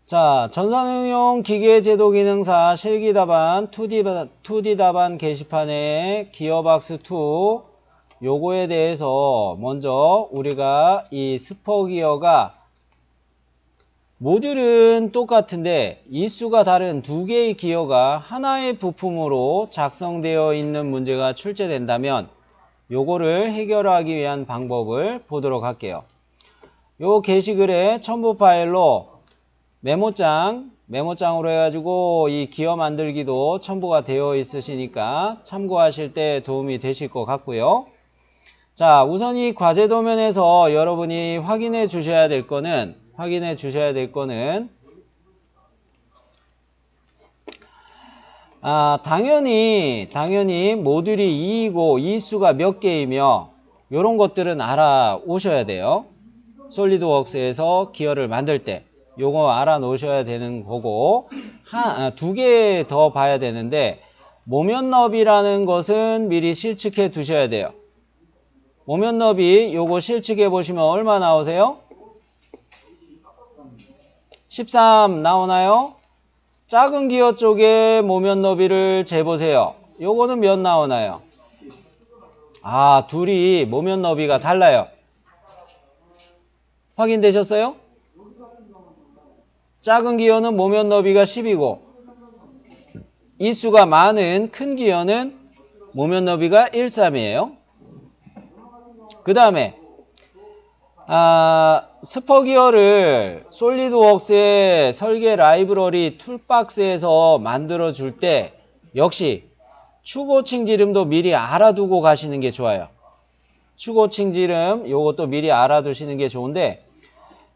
자, 전산응용 기계제도기능사 실기답안 2D 답안 게시판에 기어박스2 요거에 대해서 먼저 우리가 이 스포기어가 모듈은 똑같은데 이수가 다른 두 개의 기어가 하나의 부품으로 작성되어 있는 문제가 출제된다면 요거를 해결하기 위한 방법을 보도록 할게요. 요 게시글에 첨부 파일로 메모장으로 해가지고 이 기어 만들기도 첨부가 되어 있으시니까 참고하실 때 도움이 되실 것 같고요. 자, 우선 이 과제 도면에서 여러분이 확인해 주셔야 될 거는 당연히 모듈이 2이고 이수가 몇 개이며 요런 것들은 알아오셔야 돼요. 솔리드웍스에서 기어를 만들 때 요거 알아 놓으셔야 되는 거고, 두 개 더 봐야 되는데 모면너비라는 것은 미리 실측해 두셔야 돼요. 모면너비 요거 실측해 보시면 얼마 나오세요? 13 나오나요? 작은 기어 쪽에 모면너비를 재보세요. 요거는 몇 나오나요? 둘이 모면너비가 달라요. 확인되셨어요? 작은 기어는 모면 너비가 10이고 이수가 많은 큰 기어는 모면 너비가 13이에요. 그 다음에 스포 기어를 솔리드웍스의 설계 라이브러리 툴박스에서 만들어 줄 때 역시 축호칭 지름도 미리 알아두고 가시는 게 좋아요. 축호칭 지름 요것도 미리 알아두시는 게 좋은데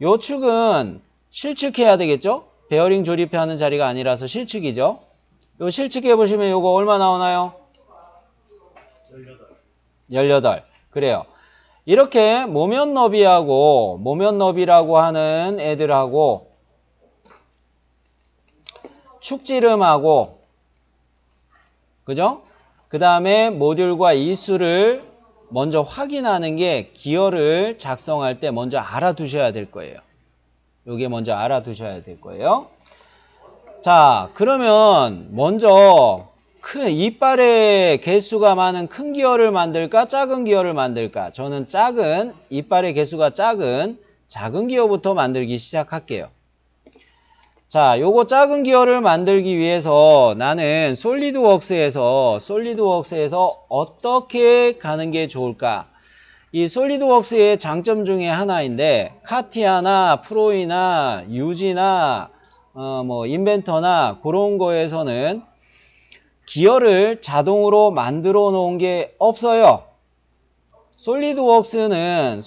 요 축은 실측해야 되겠죠? 베어링 조립하는 자리가 아니라서 실측이죠. 요 실측해 보시면 요거 얼마 나오나요? 18. 그래요. 이렇게 모면너비라고 하는 애들하고 축지름하고 그죠? 그 다음에 모듈과 이수를 먼저 확인하는 게 기어를 작성할 때 먼저 알아두셔야 될 거예요. 요게 먼저 알아두셔야 될 거예요. 자, 그러면 먼저 이빨의 개수가 많은 큰 기어를 만들까? 작은 기어를 만들까? 저는 이빨의 개수가 작은 기어부터 만들기 시작할게요. 자, 요거 작은 기어를 만들기 위해서 나는 솔리드웍스에서 어떻게 가는 게 좋을까? 이 솔리드웍스의 장점 중에 하나인데 카티아나 프로이나 유지나 인벤터나 그런 거에서는 기어를 자동으로 만들어 놓은 게 없어요. 솔리드웍스는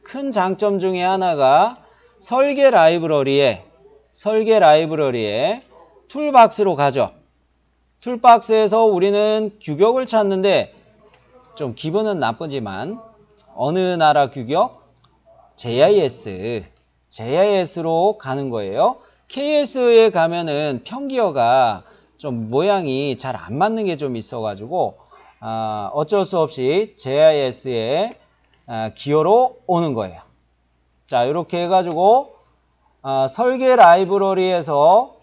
큰 장점 중에 하나가 설계 라이브러리에 툴박스로 가죠. 툴박스에서 우리는 규격을 찾는데 좀 기분은 나쁘지만 어느 나라 규격? JIS로 가는 거예요. KS에 가면은 평기어가 좀 모양이 잘 안 맞는 게 좀 있어가지고 어쩔 수 없이 JIS의 기어로 오는 거예요. 자, 이렇게 해가지고 설계 라이브러리에서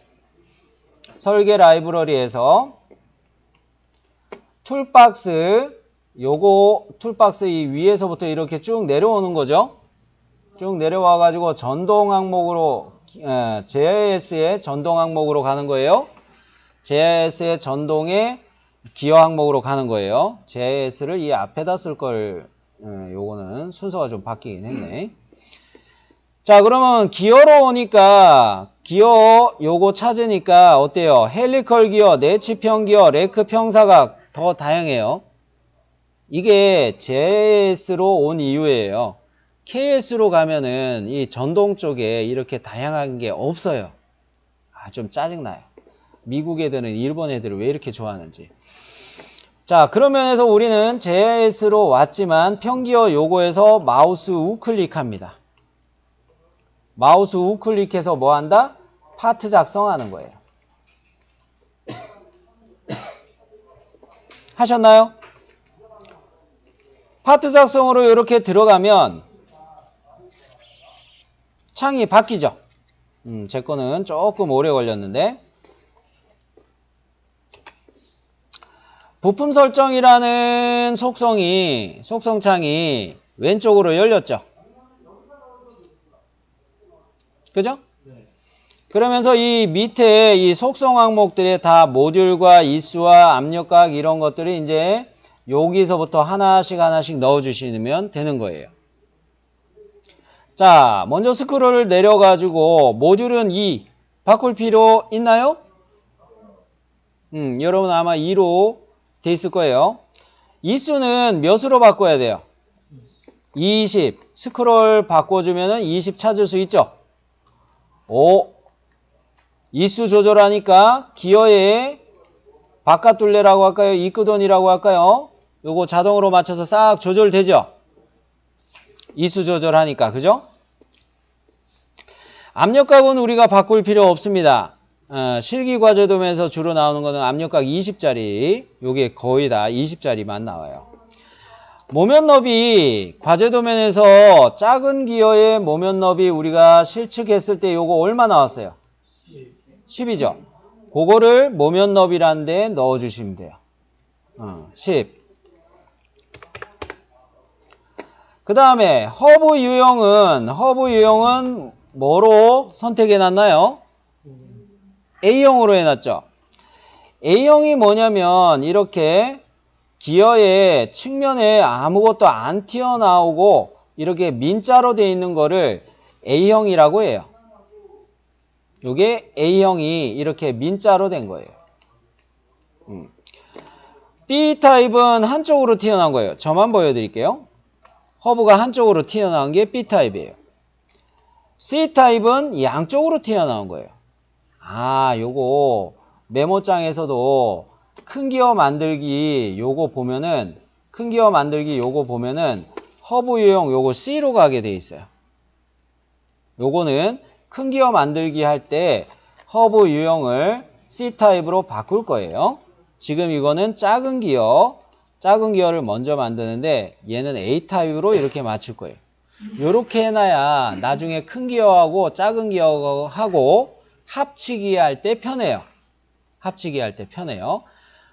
툴박스 툴박스 이 위에서부터 이렇게 쭉 내려오는 거죠. 쭉 내려와 가지고 전동 항목으로 JIS의 전동 항목으로 가는 거예요. JIS의 전동의 기어 항목으로 가는 거예요. JIS를 이 앞에다 쓸 걸 요거는 순서가 좀 바뀌긴 했네. 자, 그러면 기어로 오니까 기어 요거 찾으니까 어때요? 헬리컬 기어, 내치평 기어, 레크 평사각 더 다양해요. 이게 JS로 온 이유예요. KS로 가면은 이 전동 쪽에 이렇게 다양한 게 없어요. 좀 짜증나요. 미국 애들은 일본 애들을 왜 이렇게 좋아하는지. 자, 그런 면에서 우리는 JS로 왔지만 평기어 요거에서 마우스 우클릭합니다. 마우스 우클릭해서 뭐 한다? 파트 작성하는 거예요. 하셨나요? 파트 작성으로 이렇게 들어가면 창이 바뀌죠. 제 거는 조금 오래 걸렸는데. 부품 설정이라는 속성창이 왼쪽으로 열렸죠. 그죠? 그러면서 이 밑에 이 속성 항목들이 다 모듈과 이수와 압력각 이런 것들이 이제 여기서부터 하나씩 넣어주시면 되는 거예요. 자, 먼저 스크롤을 내려가지고 모듈은 2 바꿀 필요 있나요? 여러분 아마 2로 돼 있을 거예요. 이수는 몇으로 바꿔야 돼요? 20. 스크롤 바꿔주면 20 찾을 수 있죠? 5. 이수 조절하니까 기어의 바깥 둘레라고 할까요? 입구돈이라고 할까요? 요거 자동으로 맞춰서 싹 조절되죠? 이수 조절하니까, 그죠? 압력각은 우리가 바꿀 필요 없습니다. 실기과제도면에서 주로 나오는 거는 압력각 20짜리, 요게 거의 다 20짜리만 나와요. 모면너비, 과제도면에서 작은 기어의 모면너비 우리가 실측했을 때 요거 얼마 나왔어요? 10이죠? 그거를 모면너비라는 데 넣어주시면 돼요. 10. 그 다음에 허브 유형은 뭐로 선택해놨나요? A형으로 해놨죠. A형이 뭐냐면 이렇게 기어의 측면에 아무것도 안 튀어나오고 이렇게 민자로 되어 있는 거를 A형이라고 해요. 요게 A형이 이렇게 민자로 된 거예요. B타입은 한쪽으로 튀어나온 거예요. 저만 보여드릴게요. 허브가 한쪽으로 튀어나온 게 B타입이에요. C타입은 양쪽으로 튀어나온 거예요. 요거 메모장에서도 큰 기어 만들기 요거 보면은 허브 유형 요거 C로 가게 돼 있어요. 요거는 큰 기어 만들기 할 때 허브 유형을 C타입으로 바꿀 거예요. 지금 이거는 작은 기어를 먼저 만드는데 얘는 A타입으로 이렇게 맞출 거예요. 요렇게 해놔야 나중에 큰 기어하고 작은 기어하고 합치기 할 때 편해요.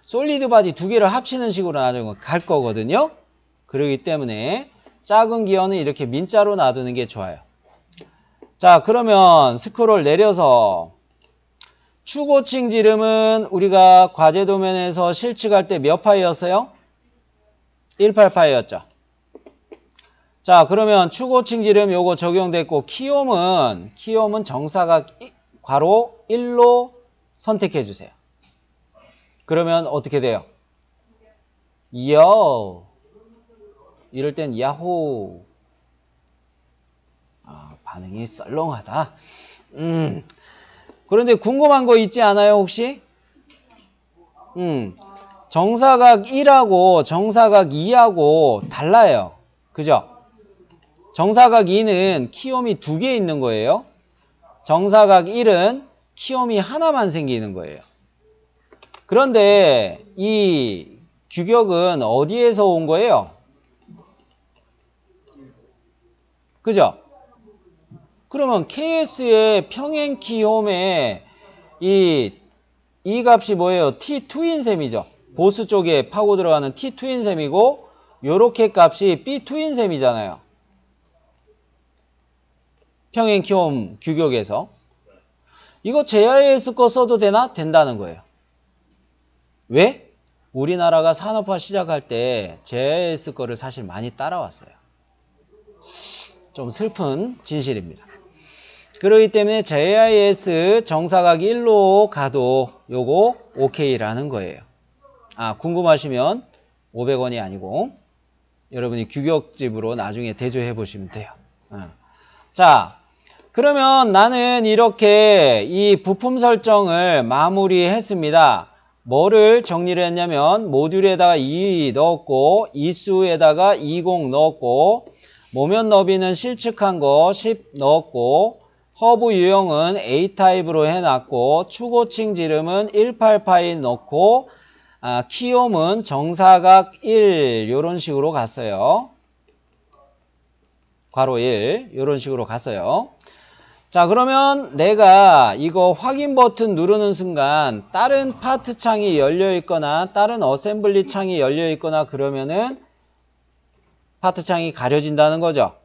솔리드 바디 두 개를 합치는 식으로 나중에 갈 거거든요. 그렇기 때문에 작은 기어는 이렇게 민자로 놔두는 게 좋아요. 자, 그러면 스크롤 내려서 추고칭 지름은 우리가 과제도면에서 실측할 때 몇 파이였어요? 18파이였죠. 자, 그러면 추고칭 지름 요거 적용됐고 키옴은 정사각 괄호 1로 선택해 주세요. 그러면 어떻게 돼요? 이럴 땐 야호. 반응이 썰렁하다. 그런데 궁금한 거 있지 않아요, 혹시? 정사각 1하고 정사각 2하고 달라요. 그죠? 정사각 2는 키옴이 2개 있는 거예요. 정사각 1은 키옴이 하나만 생기는 거예요. 그런데 이 규격은 어디에서 온 거예요? 그죠? 그러면 KS의 평행 키홈에 이 값이 뭐예요? T2인 셈이죠. 보스 쪽에 파고 들어가는 T2인 셈이고 요렇게 값이 B2인 셈이잖아요. 평행 키홈 규격에서. 이거 JIS 거 써도 되나? 된다는 거예요. 왜? 우리나라가 산업화 시작할 때 JIS 거를 사실 많이 따라왔어요. 좀 슬픈 진실입니다. 그렇기 때문에 JIS 정사각 1로 가도 요거 OK라는 거예요. 궁금하시면 500원이 아니고 여러분이 규격집으로 나중에 대조해 보시면 돼요. 자, 그러면 나는 이렇게 이 부품 설정을 마무리했습니다. 뭐를 정리를 했냐면 모듈에다가 2 넣었고 이수에다가 20 넣었고 모면 너비는 실측한 거 10 넣었고 허브 유형은 A타입으로 해놨고 추고칭 지름은 18파이 넣고 키옴은 정사각 1 요런 식으로 갔어요. 괄호 1 요런 식으로 갔어요. 자, 그러면 내가 이거 확인 버튼 누르는 순간 다른 파트 창이 열려 있거나 다른 어셈블리 창이 열려 있거나 그러면은 파트 창이 가려진다는 거죠.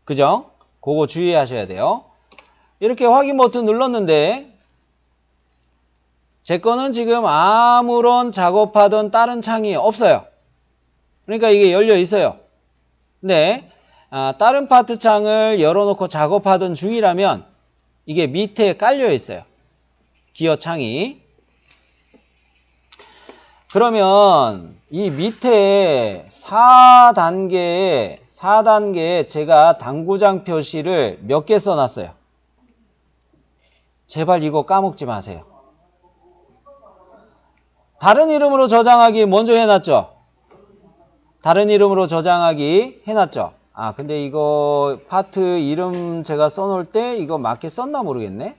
그죠? 그거 주의하셔야 돼요. 이렇게 확인 버튼 눌렀는데 제 거는 지금 아무런 작업하던 다른 창이 없어요. 그러니까 이게 열려 있어요. 근데 다른 파트 창을 열어놓고 작업하던 중이라면 이게 밑에 깔려 있어요. 기어 창이. 그러면 이 밑에 4단계에 제가 당구장 표시를 몇 개 써놨어요. 제발 이거 까먹지 마세요. 다른 이름으로 저장하기 먼저 해놨죠? 다른 이름으로 저장하기 해놨죠? 근데 이거 파트 이름 제가 써놓을 때 이거 맞게 썼나 모르겠네?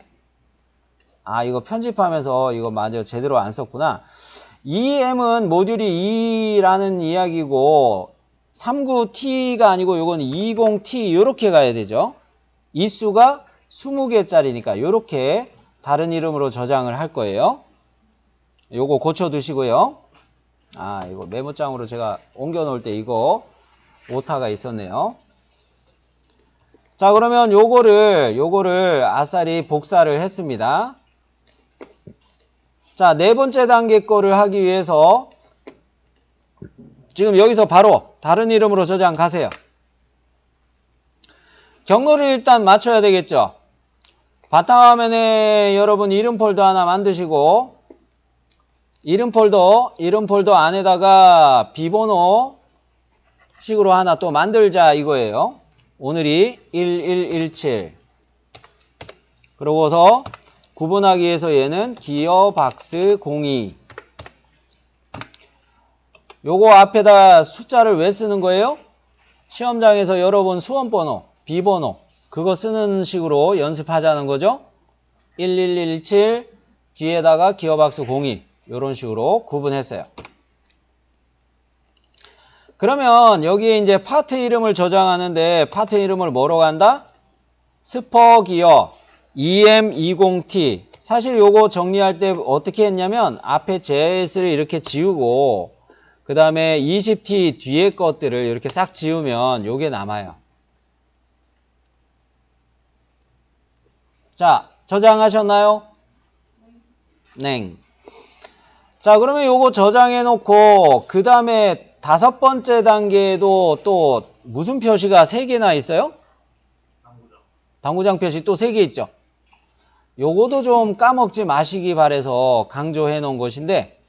이거 편집하면서 이거 맞아요. 제대로 안 썼구나. EM은 모듈이 2라는 이야기고 39T가 아니고 요건 20T 이렇게 가야 되죠. 이수가 20개짜리니까 이렇게 다른 이름으로 저장을 할 거예요. 요거 고쳐두시고요. 이거 메모장으로 제가 옮겨 놓을 때 이거 오타가 있었네요. 자, 그러면 요거를 아싸리 복사를 했습니다. 자, 네 번째 단계 거를 하기 위해서 지금 여기서 바로 다른 이름으로 저장 가세요. 경로를 일단 맞춰야 되겠죠. 바탕화면에 여러분 이름 폴더 하나 만드시고 이름 폴더 안에다가 비번호 식으로 하나 또 만들자 이거예요. 오늘이 1117. 그러고서 구분하기 위해서 얘는 기어박스 02. 요거 앞에다 숫자를 왜 쓰는 거예요? 시험장에서 여러분 수험번호, 비번호 그거 쓰는 식으로 연습하자는 거죠. 1117 뒤에다가 기어박스 02 이런 식으로 구분했어요. 그러면 여기에 이제 파트 이름을 저장하는데 파트 이름을 뭐로 간다? 스퍼기어 EM20T. 사실 요거 정리할 때 어떻게 했냐면 앞에 JS를 이렇게 지우고 그 다음에 20T 뒤에 것들을 이렇게 싹 지우면 요게 남아요. 자, 저장하셨나요? 네. 자, 그러면 요거 저장해 놓고 그 다음에 5번째 단계에도 또 무슨 표시가 3개나 있어요? 당구장 표시 또 3개 있죠. 요거도 좀 까먹지 마시기 바라서 강조해 놓은 것인데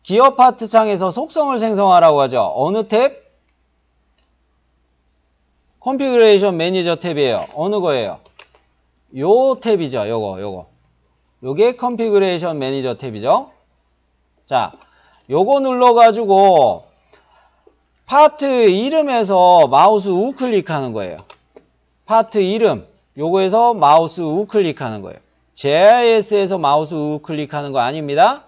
기어 파트 창에서 속성을 생성하라고 하죠. 어느 탭? 컨피그레이션 매니저 탭이에요. 어느 거예요? 요 탭이죠. 요거. 요게 컨피그레이션 매니저 탭이죠. 자, 요거 눌러가지고 파트 이름에서 마우스 우클릭하는 거예요. 파트 이름 요거에서 마우스 우클릭하는 거예요. JIS에서 마우스 우클릭하는 거 아닙니다.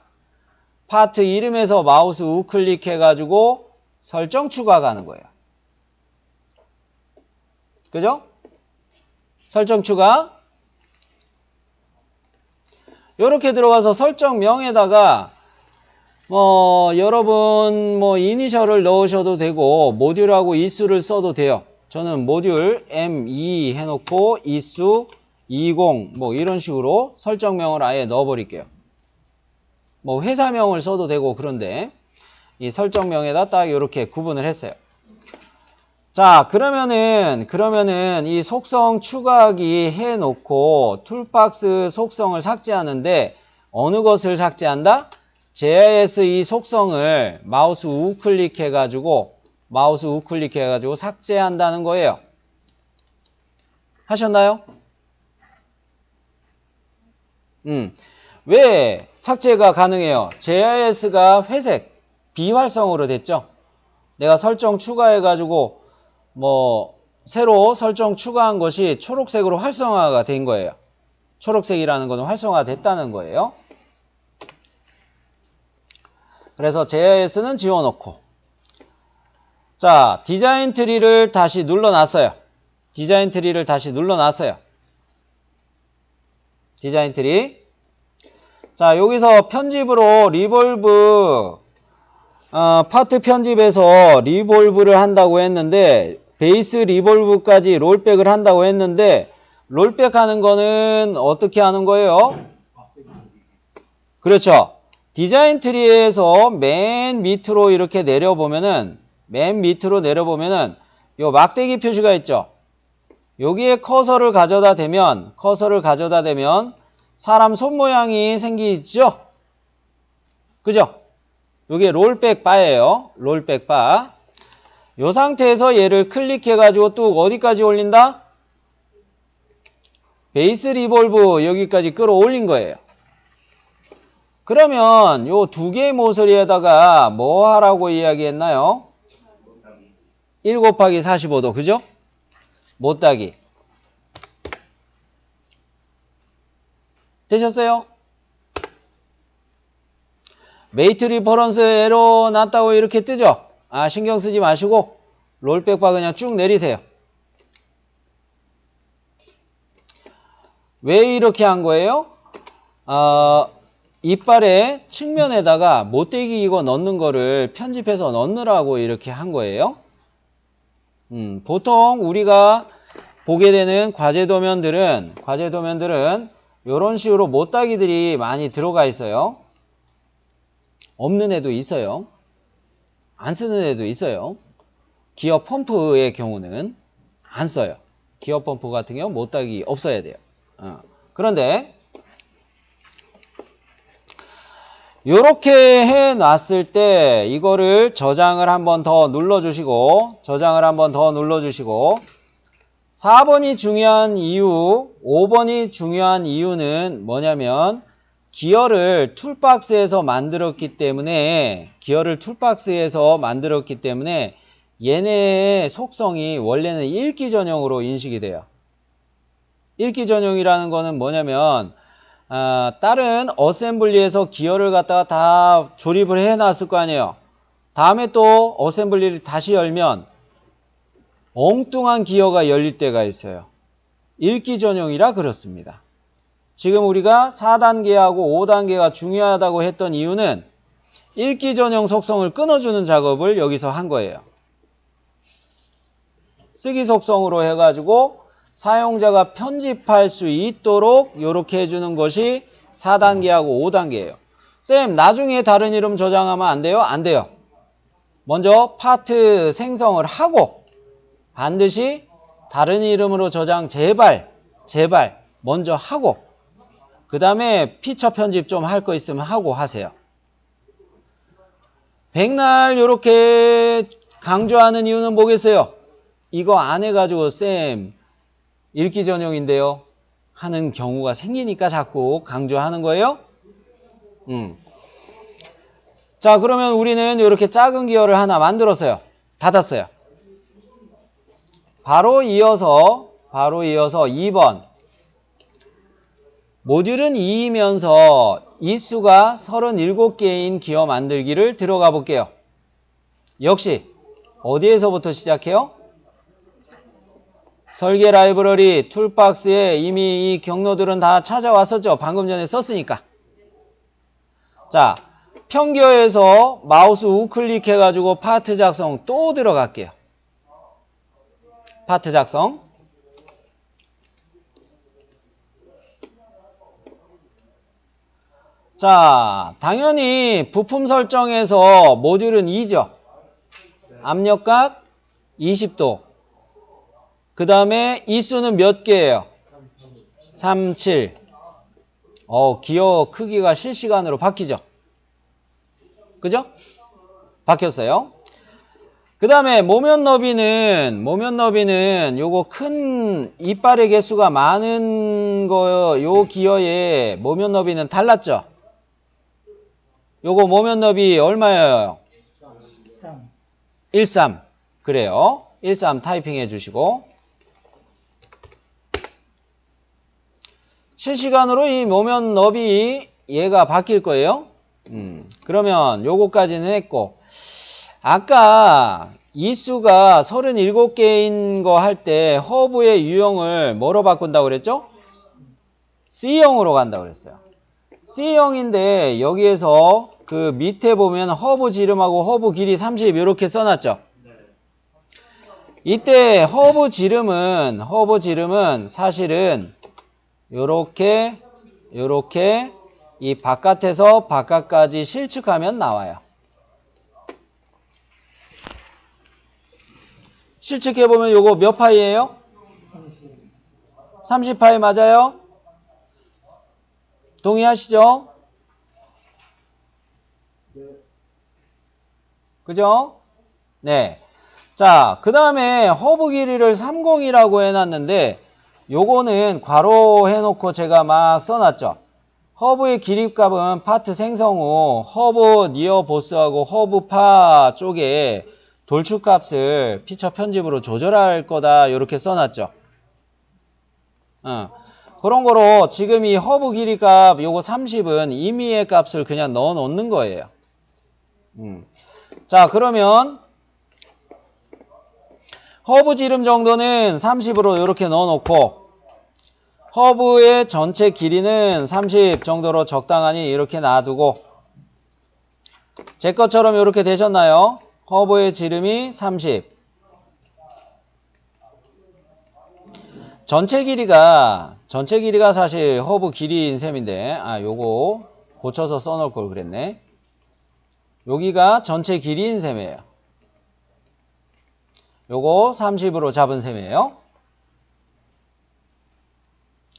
파트 이름에서 마우스 우클릭해가지고 설정 추가 가는 거예요. 그죠? 설정 추가 요렇게 들어가서 설정명에다가 여러분 이니셜을 넣으셔도 되고 모듈하고 이수를 써도 돼요. 저는 모듈 M2 해놓고 이수 20 이런 식으로 설정명을 아예 넣어버릴게요. 회사명을 써도 되고 그런데 이 설정명에다 딱 이렇게 구분을 했어요. 자, 그러면은 이 속성 추가하기 해놓고 툴박스 속성을 삭제하는데 어느 것을 삭제한다? JIS 이 속성을 마우스 우클릭해가지고 삭제한다는 거예요. 하셨나요? 왜 삭제가 가능해요? JIS가 회색, 비활성으로 됐죠? 내가 설정 추가해가지고 새로 설정 추가한 것이 초록색으로 활성화가 된 거예요. 초록색이라는 것은 활성화가 됐다는 거예요. 그래서 JIS는 지워놓고 자, 디자인 트리를 다시 눌러놨어요. 디자인 트리를 다시 눌러놨어요. 디자인 트리. 자, 여기서 편집으로 리볼브, 파트 편집에서 리볼브를 한다고 했는데, 베이스 리볼브까지 롤백을 한다고 했는데, 롤백 하는 거는 어떻게 하는 거예요? 그렇죠. 디자인 트리에서 맨 밑으로 이렇게 내려보면은, 요 막대기 표시가 있죠. 여기에 커서를 가져다 대면, 사람 손 모양이 생기죠? 그죠? 이게 롤백 바예요. 롤백 바. 이 상태에서 얘를 클릭해가지고 또 어디까지 올린다? 베이스 리볼브 여기까지 끌어올린 거예요. 그러면 요 두 개의 모서리에다가 뭐 하라고 이야기했나요? 1 곱하기 45도, 그죠? 못따기. 되셨어요? 메이트 리퍼런스 에러 났다고 이렇게 뜨죠? 신경 쓰지 마시고 롤백바 그냥 쭉 내리세요. 왜 이렇게 한 거예요? 이빨의 측면에다가 못대기 이거 넣는 거를 편집해서 넣느라고 이렇게 한 거예요. 보통 우리가 보게 되는 과제 도면들은 이런 식으로 못따기들이 많이 들어가 있어요. 없는 애도 있어요. 안 쓰는 애도 있어요. 기어 펌프의 경우는 안 써요. 기어 펌프 같은 경우 못따기 없어야 돼요. 그런데 이렇게 해놨을 때 이거를 저장을 한번 더 눌러주시고 4번이 중요한 이유, 5번이 중요한 이유는 뭐냐면 기어를 툴박스에서 만들었기 때문에 얘네의 속성이 원래는 읽기 전용으로 인식이 돼요. 읽기 전용이라는 거는 뭐냐면 다른 어셈블리에서 기어를 갖다가 다 조립을 해놨을 거 아니에요. 다음에 또 어셈블리를 다시 열면 엉뚱한 기어가 열릴 때가 있어요. 읽기 전용이라 그렇습니다. 지금 우리가 4단계하고 5단계가 중요하다고 했던 이유는 읽기 전용 속성을 끊어주는 작업을 여기서 한 거예요. 쓰기 속성으로 해가지고 사용자가 편집할 수 있도록 이렇게 해주는 것이 4단계하고 5단계예요. 쌤, 나중에 다른 이름 저장하면 안 돼요? 안 돼요. 먼저 파트 생성을 하고 반드시 다른 이름으로 저장 제발 먼저 하고 그 다음에 피처 편집 좀 할 거 있으면 하고 하세요. 백날 이렇게 강조하는 이유는 뭐겠어요? 이거 안 해가지고 쌤 읽기 전용인데요 하는 경우가 생기니까 자꾸 강조하는 거예요. 자, 그러면 우리는 이렇게 작은 기어를 하나 만들었어요. 닫았어요. 바로 이어서 2번. 모듈은 2이면서 이수가 37개인 기어 만들기를 들어가 볼게요. 역시 어디에서부터 시작해요? 설계 라이브러리 툴박스에 이미 이 경로들은 다 찾아왔었죠. 방금 전에 썼으니까. 자, 평기어에서 마우스 우클릭 해가지고 파트 작성 또 들어갈게요. 파트 작성. 자, 당연히 부품 설정에서 모듈은 2죠. 압력각 20도. 그 다음에 이수는 몇 개예요? 37. 기어 크기가 실시간으로 바뀌죠. 그죠? 바뀌었어요. 그 다음에 모면 너비는 요거 큰 이빨의 개수가 많은 요 기어의 모면 너비는 달랐죠? 요거 모면 너비 얼마예요? 13. 그래요. 13 타이핑 해주시고. 실시간으로 이 모면 너비 얘가 바뀔 거예요. 그러면 요거까지는 했고. 아까 이수가 37개인 거 할 때 허브의 유형을 뭐로 바꾼다고 그랬죠? C형으로 간다고 그랬어요. C형인데 여기에서 그 밑에 보면 허브 지름하고 허브 길이 30 이렇게 써놨죠? 이때 허브 지름은 사실은 요렇게 이 바깥에서 바깥까지 실측하면 나와요. 실측해보면 요거 몇 파이예요? 30파이 맞아요? 동의하시죠? 그죠? 네. 자, 그 다음에 허브 길이를 30이라고 해놨는데 요거는 괄호 해놓고 제가 막 써놨죠. 허브의 길이값은 파트 생성 후 허브 니어 보스하고 허브 파 쪽에 돌출값을 피처 편집으로 조절할 거다 이렇게 써놨죠. 그런 거로 지금 이 허브 길이값 요거 30은 임의의 값을 그냥 넣어 놓는 거예요. 자, 그러면 허브 지름 정도는 30으로 이렇게 넣어 놓고 허브의 전체 길이는 30 정도로 적당하니 이렇게 놔두고 제 것처럼 이렇게 되셨나요? 허브의 지름이 30. 전체 길이가 사실 허브 길이인 셈인데 요거 고쳐서 써놓을 걸 그랬네. 여기가 전체 길이인 셈이에요. 요거 30으로 잡은 셈이에요.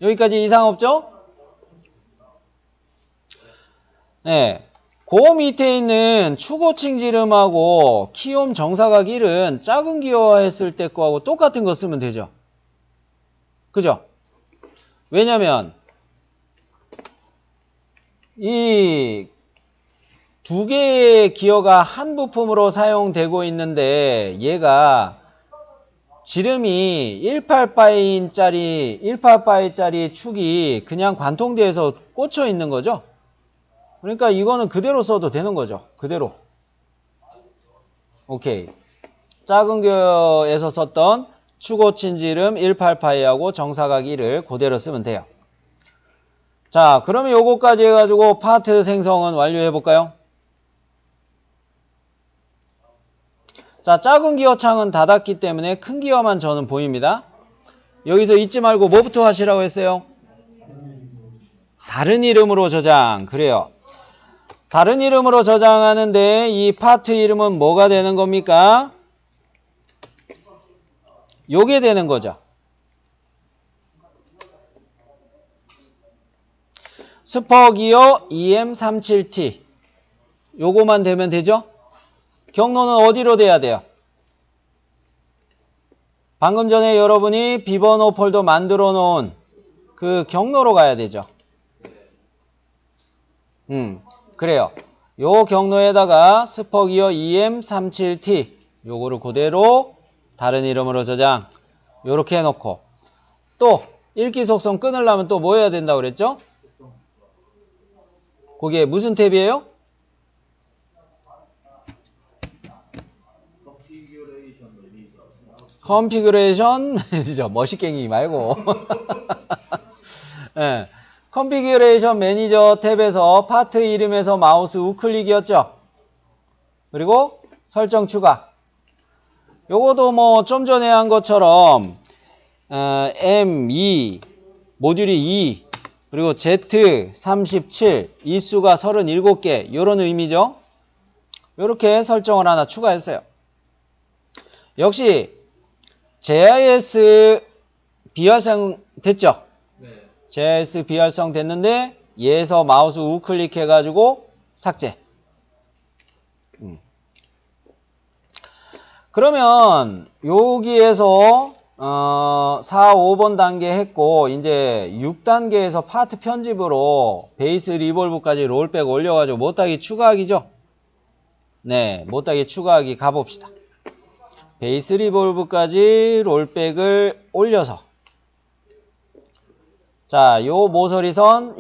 여기까지 이상 없죠? 네. 그 밑에 있는 축호칭 지름하고 키옴 정사각 1은 작은 기호화했을 때 거하고 똑같은 거 쓰면 되죠. 그죠? 왜냐면 이 두 개의 기어가 한 부품으로 사용되고 있는데 얘가 지름이 18파이짜리 축이 그냥 관통대에서 꽂혀 있는 거죠. 그러니까 이거는 그대로 써도 되는 거죠. 그대로. 오케이. 작은 기어에서 썼던 축호칭 지름 18파이하고 정사각 1을 그대로 쓰면 돼요. 자, 그러면 요거까지 해가지고 파트 생성은 완료해 볼까요? 자, 작은 기어창은 닫았기 때문에 큰 기어만 저는 보입니다. 여기서 잊지 말고 뭐부터 하시라고 했어요? 다른 이름으로 저장. 그래요. 다른 이름으로 저장하는데 이 파트 이름은 뭐가 되는 겁니까? 요게 되는 거죠. 스퍼기어 EM37T. 요거만 되면 되죠? 경로는 어디로 돼야 돼요? 방금 전에 여러분이 비번호 폴더 만들어 놓은 그 경로로 가야 되죠. 그래요. 요 경로에다가 스퍼기어 EM37T 요거를 그대로 다른 이름으로 저장 요렇게 해놓고 또 읽기 속성 끊으려면 또 뭐 해야 된다고 그랬죠? 그게 무슨 탭이에요? 컨피규레이션 매니저. 멋있갱이 말고 네. 컨피규레이션 매니저 탭에서 파트 이름에서 마우스 우클릭이었죠. 그리고 설정 추가. 요것도 뭐 좀 전에 한 것처럼 M2 모듈이 2 그리고 Z37 이 수가 37개 이런 의미죠. 이렇게 설정을 하나 추가했어요. 역시 JIS 비활성 됐죠? 네. JIS 비활성 됐는데 얘에서 마우스 우클릭 해가지고 삭제. 그러면 여기에서 4, 5번 단계 했고 이제 6단계에서 파트 편집으로 베이스 리볼브까지 롤백 올려가지고 못하기 추가하기죠? 네, 못하기 추가하기 가봅시다. 베이스 리볼브까지 롤백을 올려서 자, 요 모서리선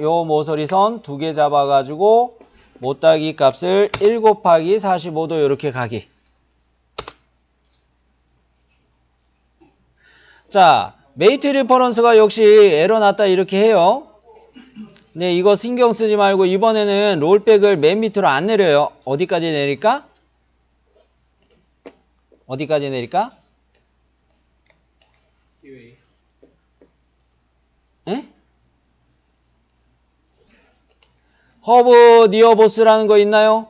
두 개 잡아가지고 못하기 값을 1 곱하기 45도 이렇게 가기. 자, 메이트 리퍼런스가 역시 에러 났다 이렇게 해요. 네, 이거 신경 쓰지 말고 이번에는 롤백을 맨 밑으로 안 내려요. 어디까지 내릴까? 어디까지 내릴까? 에? 허브 니어보스라는 거 있나요?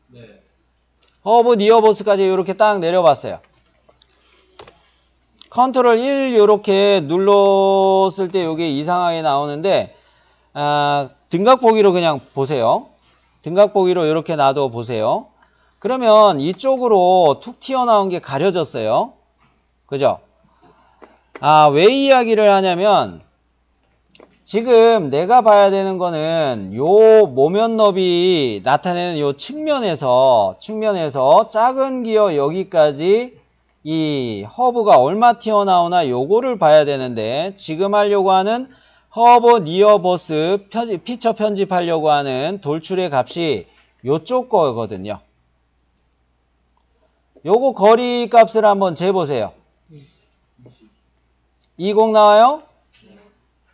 네. 허브 니어보스까지 이렇게 딱 내려봤어요. 컨트롤 1 이렇게 눌렀을 때 이게 이상하게 나오는데 등각 보기로 그냥 보세요. 등각 보기로 이렇게 놔둬 보세요. 그러면 이쪽으로 툭 튀어나온 게 가려졌어요. 그죠? 왜 이야기를 하냐면 지금 내가 봐야 되는 거는 요 모면너비 나타내는 요 측면에서 작은 기어 여기까지 이 허브가 얼마 튀어나오나 요거를 봐야 되는데 지금 하려고 하는 허브 니어버스 피처 편집하려고 하는 돌출의 값이 요쪽 거거든요. 요거 거리 값을 한번 재보세요. 20 나와요?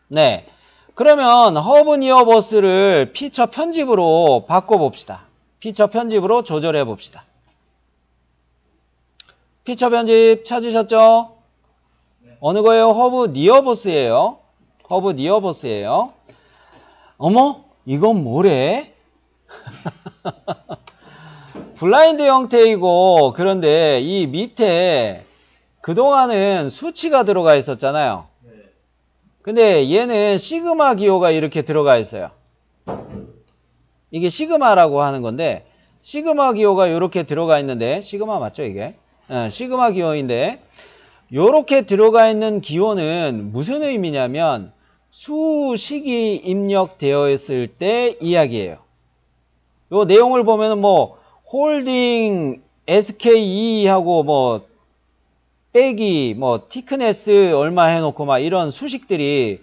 네. 그러면 허브 니어버스를 피처 편집으로 바꿔봅시다. 피처 편집으로 조절해 봅시다. 피처 편집 찾으셨죠? 네. 어느 거예요? 허브 니어버스예요. 허브 니어버스예요. 어머? 이건 뭐래? 블라인드 형태이고 그런데 이 밑에 그동안은 수치가 들어가 있었잖아요. 네. 근데 얘는 시그마 기호가 이렇게 들어가 있어요. 이게 시그마라고 하는 건데 시그마 기호가 이렇게 들어가 있는데 시그마 맞죠 이게? 시그마 기호인데 이렇게 들어가 있는 기호는 무슨 의미냐면 수식이 입력되어 있을 때 이야기예요. 요 내용을 보면은 뭐 홀딩 SKE 하고 뭐 빼기 뭐 티크네스 얼마 해놓고 막 이런 수식들이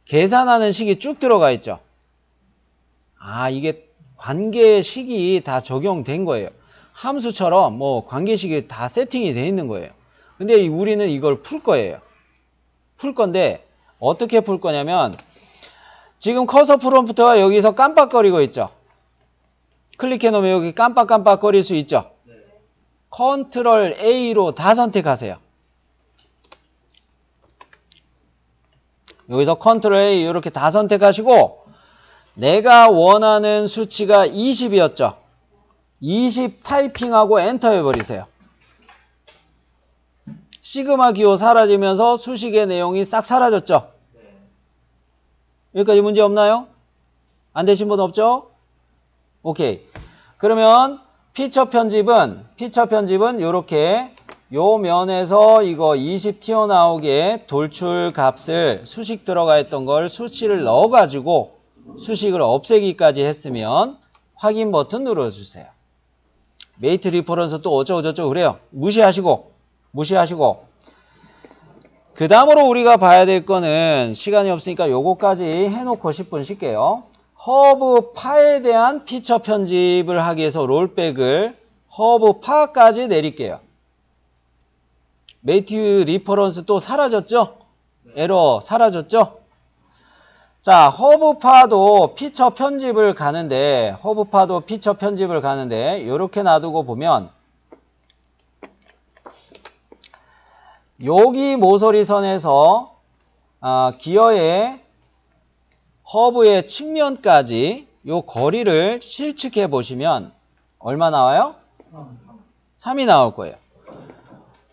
계산하는 식이 쭉 들어가 있죠. 이게 관계식이 다 적용된 거예요. 함수처럼 뭐 관계식이 다 세팅이 돼 있는 거예요. 근데 우리는 이걸 풀 거예요. 풀 건데 어떻게 풀 거냐면 지금 커서 프롬프트가 여기서 깜빡거리고 있죠. 클릭해 놓으면 여기 깜빡깜빡거릴 수 있죠. 네. 컨트롤 A로 다 선택하세요. 여기서 컨트롤 A 이렇게 다 선택하시고 내가 원하는 수치가 20이었죠. 20 타이핑하고 엔터 해버리세요. 시그마 기호 사라지면서 수식의 내용이 싹 사라졌죠. 네. 여기까지 문제 없나요? 안 되신 분 없죠? 오케이. 그러면 피처 편집은 이렇게 요 면에서 이거 20 튀어나오게 돌출 값을 수식 들어가 있던 걸 수치를 넣어가지고 수식을 없애기까지 했으면 확인 버튼 눌러주세요. 메이트 리퍼런스 또 어쩌고저쩌고 그래요. 무시하시고 그 다음으로 우리가 봐야 될 거는 시간이 없으니까 요거까지 해놓고 10분 쉴게요. 허브 파에 대한 피처 편집을 하기 위해서 롤백을 허브 파까지 내릴게요. 메이트 리퍼런스 또 사라졌죠? 에러 사라졌죠? 자, 허브파도 피처 편집을 가는데 이렇게 놔두고 보면 여기 모서리선에서 기어의 허브의 측면까지 요 거리를 실측해 보시면 얼마 나와요? 3이 나올 거예요.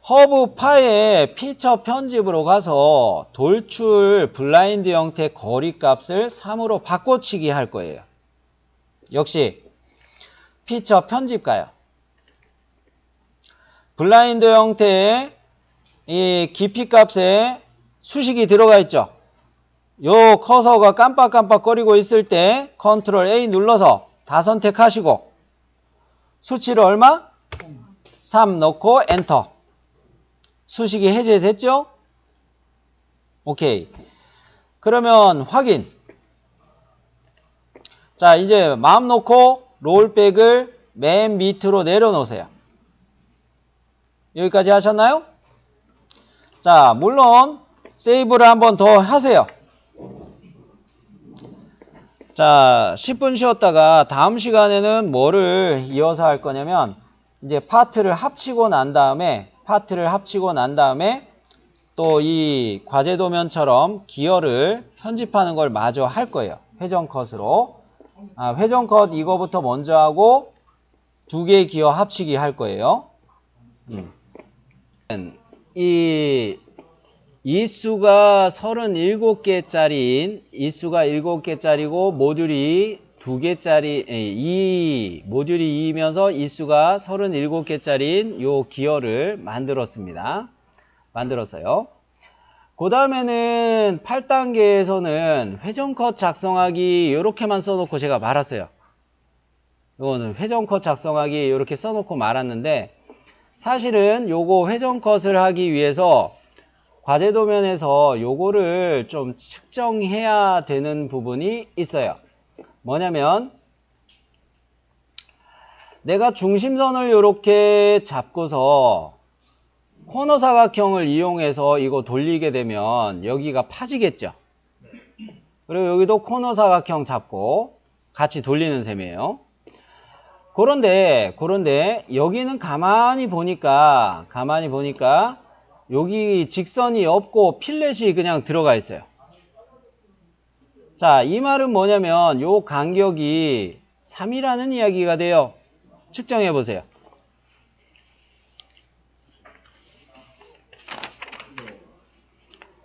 허브파의 피처 편집으로 가서 돌출 블라인드 형태 거리 값을 3으로 바꿔치기 할 거예요. 역시 피처 편집가요. 블라인드 형태의 이 깊이 값에 수식이 들어가 있죠. 요 커서가 깜빡깜빡거리고 있을 때 컨트롤 A 눌러서 다 선택하시고 수치를 얼마? 3 넣고 엔터. 수식이 해제됐죠? 오케이. 그러면 확인. 자, 이제 마음 놓고 롤백을 맨 밑으로 내려놓으세요. 여기까지 하셨나요? 자, 물론 세이브를 한번 더 하세요. 자, 10분 쉬었다가 다음 시간에는 뭐를 이어서 할 거냐면 이제 파트를 합치고 난 다음에 또 이 과제 도면처럼 기어를 편집하는 걸 마저 할 거예요. 회전 컷으로. 회전 컷 이거부터 먼저 하고 두 개의 기어 합치기 할 거예요. 이 수가 37개짜리인 이수가 7개짜리고 모듈이 2개짜리 모듈이 2이면서 이수가 37개짜리인 요 기어를 만들었어요. 그 다음에는 8단계에서는 회전 컷 작성하기 이렇게만 써놓고 제가 말았어요. 이거는 회전 컷 작성하기 이렇게 써놓고 말았는데 사실은 요거 회전 컷을 하기 위해서 과제 도면에서 요거를 좀 측정해야 되는 부분이 있어요. 뭐냐면 내가 중심선을 이렇게 잡고서 코너 사각형을 이용해서 이거 돌리게 되면 여기가 파지겠죠. 그리고 여기도 코너 사각형 잡고 같이 돌리는 셈이에요. 그런데 여기는 가만히 보니까 여기 직선이 없고 필렛이 그냥 들어가 있어요. 자, 이 말은 뭐냐면 요 간격이 3이라는 이야기가 돼요. 측정해 보세요.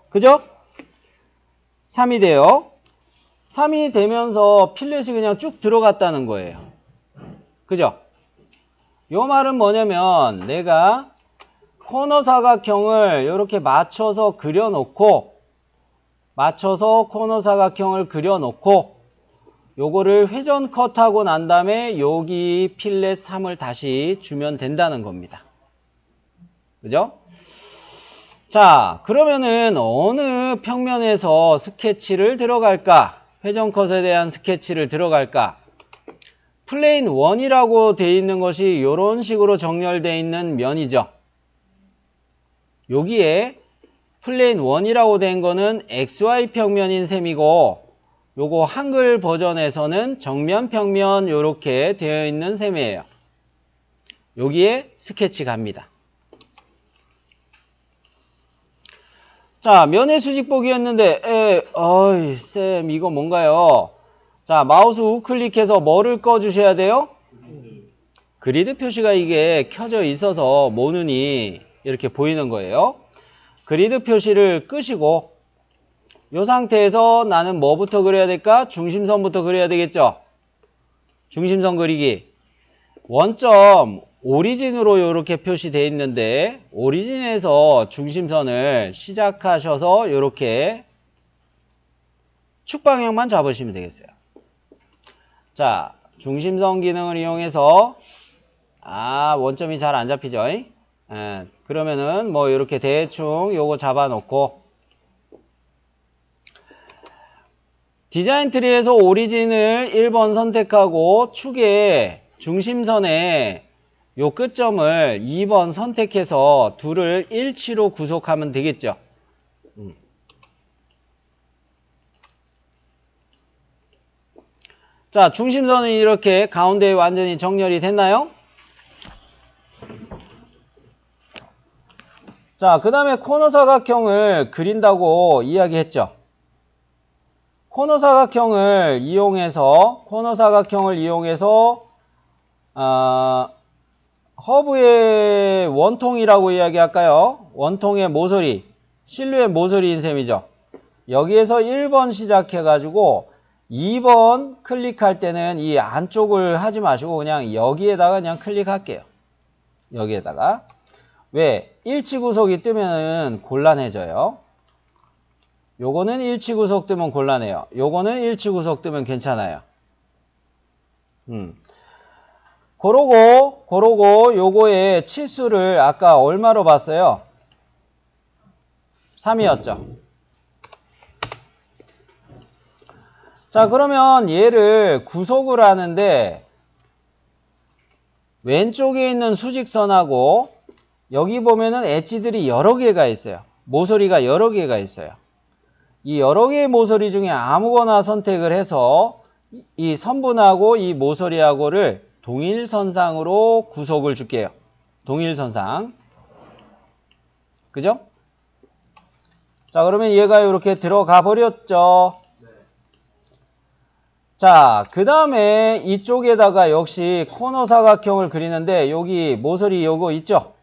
그죠? 3이 돼요. 3이 되면서 필렛이 그냥 쭉 들어갔다는 거예요. 그죠? 요 말은 뭐냐면 내가 코너 사각형을 이렇게 맞춰서 코너 사각형을 그려놓고 요거를 회전 컷하고 난 다음에 여기 필렛 3을 다시 주면 된다는 겁니다. 그죠? 자, 그러면은 어느 평면에서 스케치를 들어갈까? 회전 컷에 대한 스케치를 들어갈까? 플레인 1이라고 되어 있는 것이 이런 식으로 정렬되어 있는 면이죠. 여기에 플레인 1이라고 된 거는 XY 평면인 셈이고 요거 한글 버전에서는 정면 평면 이렇게 되어 있는 셈이에요. 여기에 스케치 갑니다. 자, 면의 수직 보기였는데 쌤 이거 뭔가요? 자, 마우스 우클릭해서 뭐를 꺼주셔야 돼요? 그리드 표시가 이게 켜져 있어서 모눈이 이렇게 보이는 거예요. 그리드 표시를 끄시고 이 상태에서 나는 뭐부터 그려야 될까? 중심선부터 그려야 되겠죠? 중심선 그리기. 원점 오리진으로 이렇게 표시되어 있는데 오리진에서 중심선을 시작하셔서 이렇게 축 방향만 잡으시면 되겠어요. 자, 중심선 기능을 이용해서 원점이 잘 안 잡히죠? 그러면은 뭐 이렇게 대충 요거 잡아놓고 디자인 트리에서 오리진을 1번 선택하고 축의 중심선에 요 끝점을 2번 선택해서 둘을 일치로 구속하면 되겠죠. 자, 중심선은 이렇게 가운데에 완전히 정렬이 됐나요? 자, 그 다음에 코너 사각형을 그린다고 이야기했죠. 코너 사각형을 이용해서 허브의 원통이라고 이야기할까요? 원통의 모서리, 실루엣 모서리인 셈이죠. 여기에서 1번 시작해가지고 2번 클릭할 때는 이 안쪽을 하지 마시고 그냥 여기에다가 그냥 클릭할게요. 여기에다가. 왜? 일치구속이 뜨면은 곤란해져요. 요거는 일치구속 뜨면 곤란해요. 요거는 일치구속 뜨면 괜찮아요. 그러고 요거의 치수를 아까 얼마로 봤어요? 3이었죠. 자, 그러면 얘를 구속을 하는데 왼쪽에 있는 수직선하고 여기 보면은 엣지들이 여러 개가 있어요. 모서리가 여러 개가 있어요. 이 여러 개의 모서리 중에 아무거나 선택을 해서 이 선분하고 이 모서리하고를 동일선상으로 구속을 줄게요. 동일선상. 그죠? 자, 그러면 얘가 이렇게 들어가 버렸죠. 자, 그 다음에 이쪽에다가 역시 코너 사각형을 그리는데 여기 모서리 요거 있죠?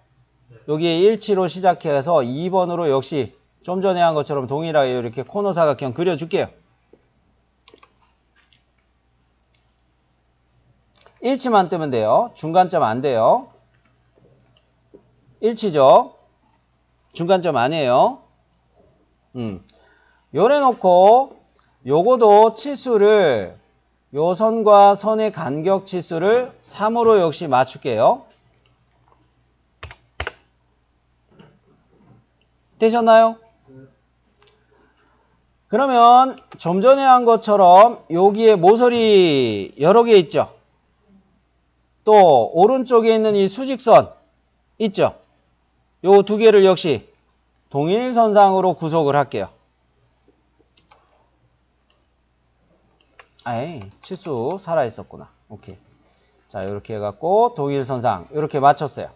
여기에 1치로 시작해서 2번으로 역시 좀 전에 한 것처럼 동일하게 이렇게 코너 사각형 그려줄게요. 1치만 뜨면 돼요. 중간점 안 돼요. 1치죠. 중간점 아니에요. 요래 놓고 요거도 치수를 요 선과 선의 간격 치수를 3으로 역시 맞출게요. 되셨나요? 그러면 좀 전에 한 것처럼 여기에 모서리 여러 개 있죠? 또 오른쪽에 있는 이 수직선 있죠? 요 두 개를 역시 동일선상으로 구속을 할게요. 아이, 치수 살아있었구나. 오케이. 자, 이렇게 해갖고 동일선상 이렇게 맞췄어요.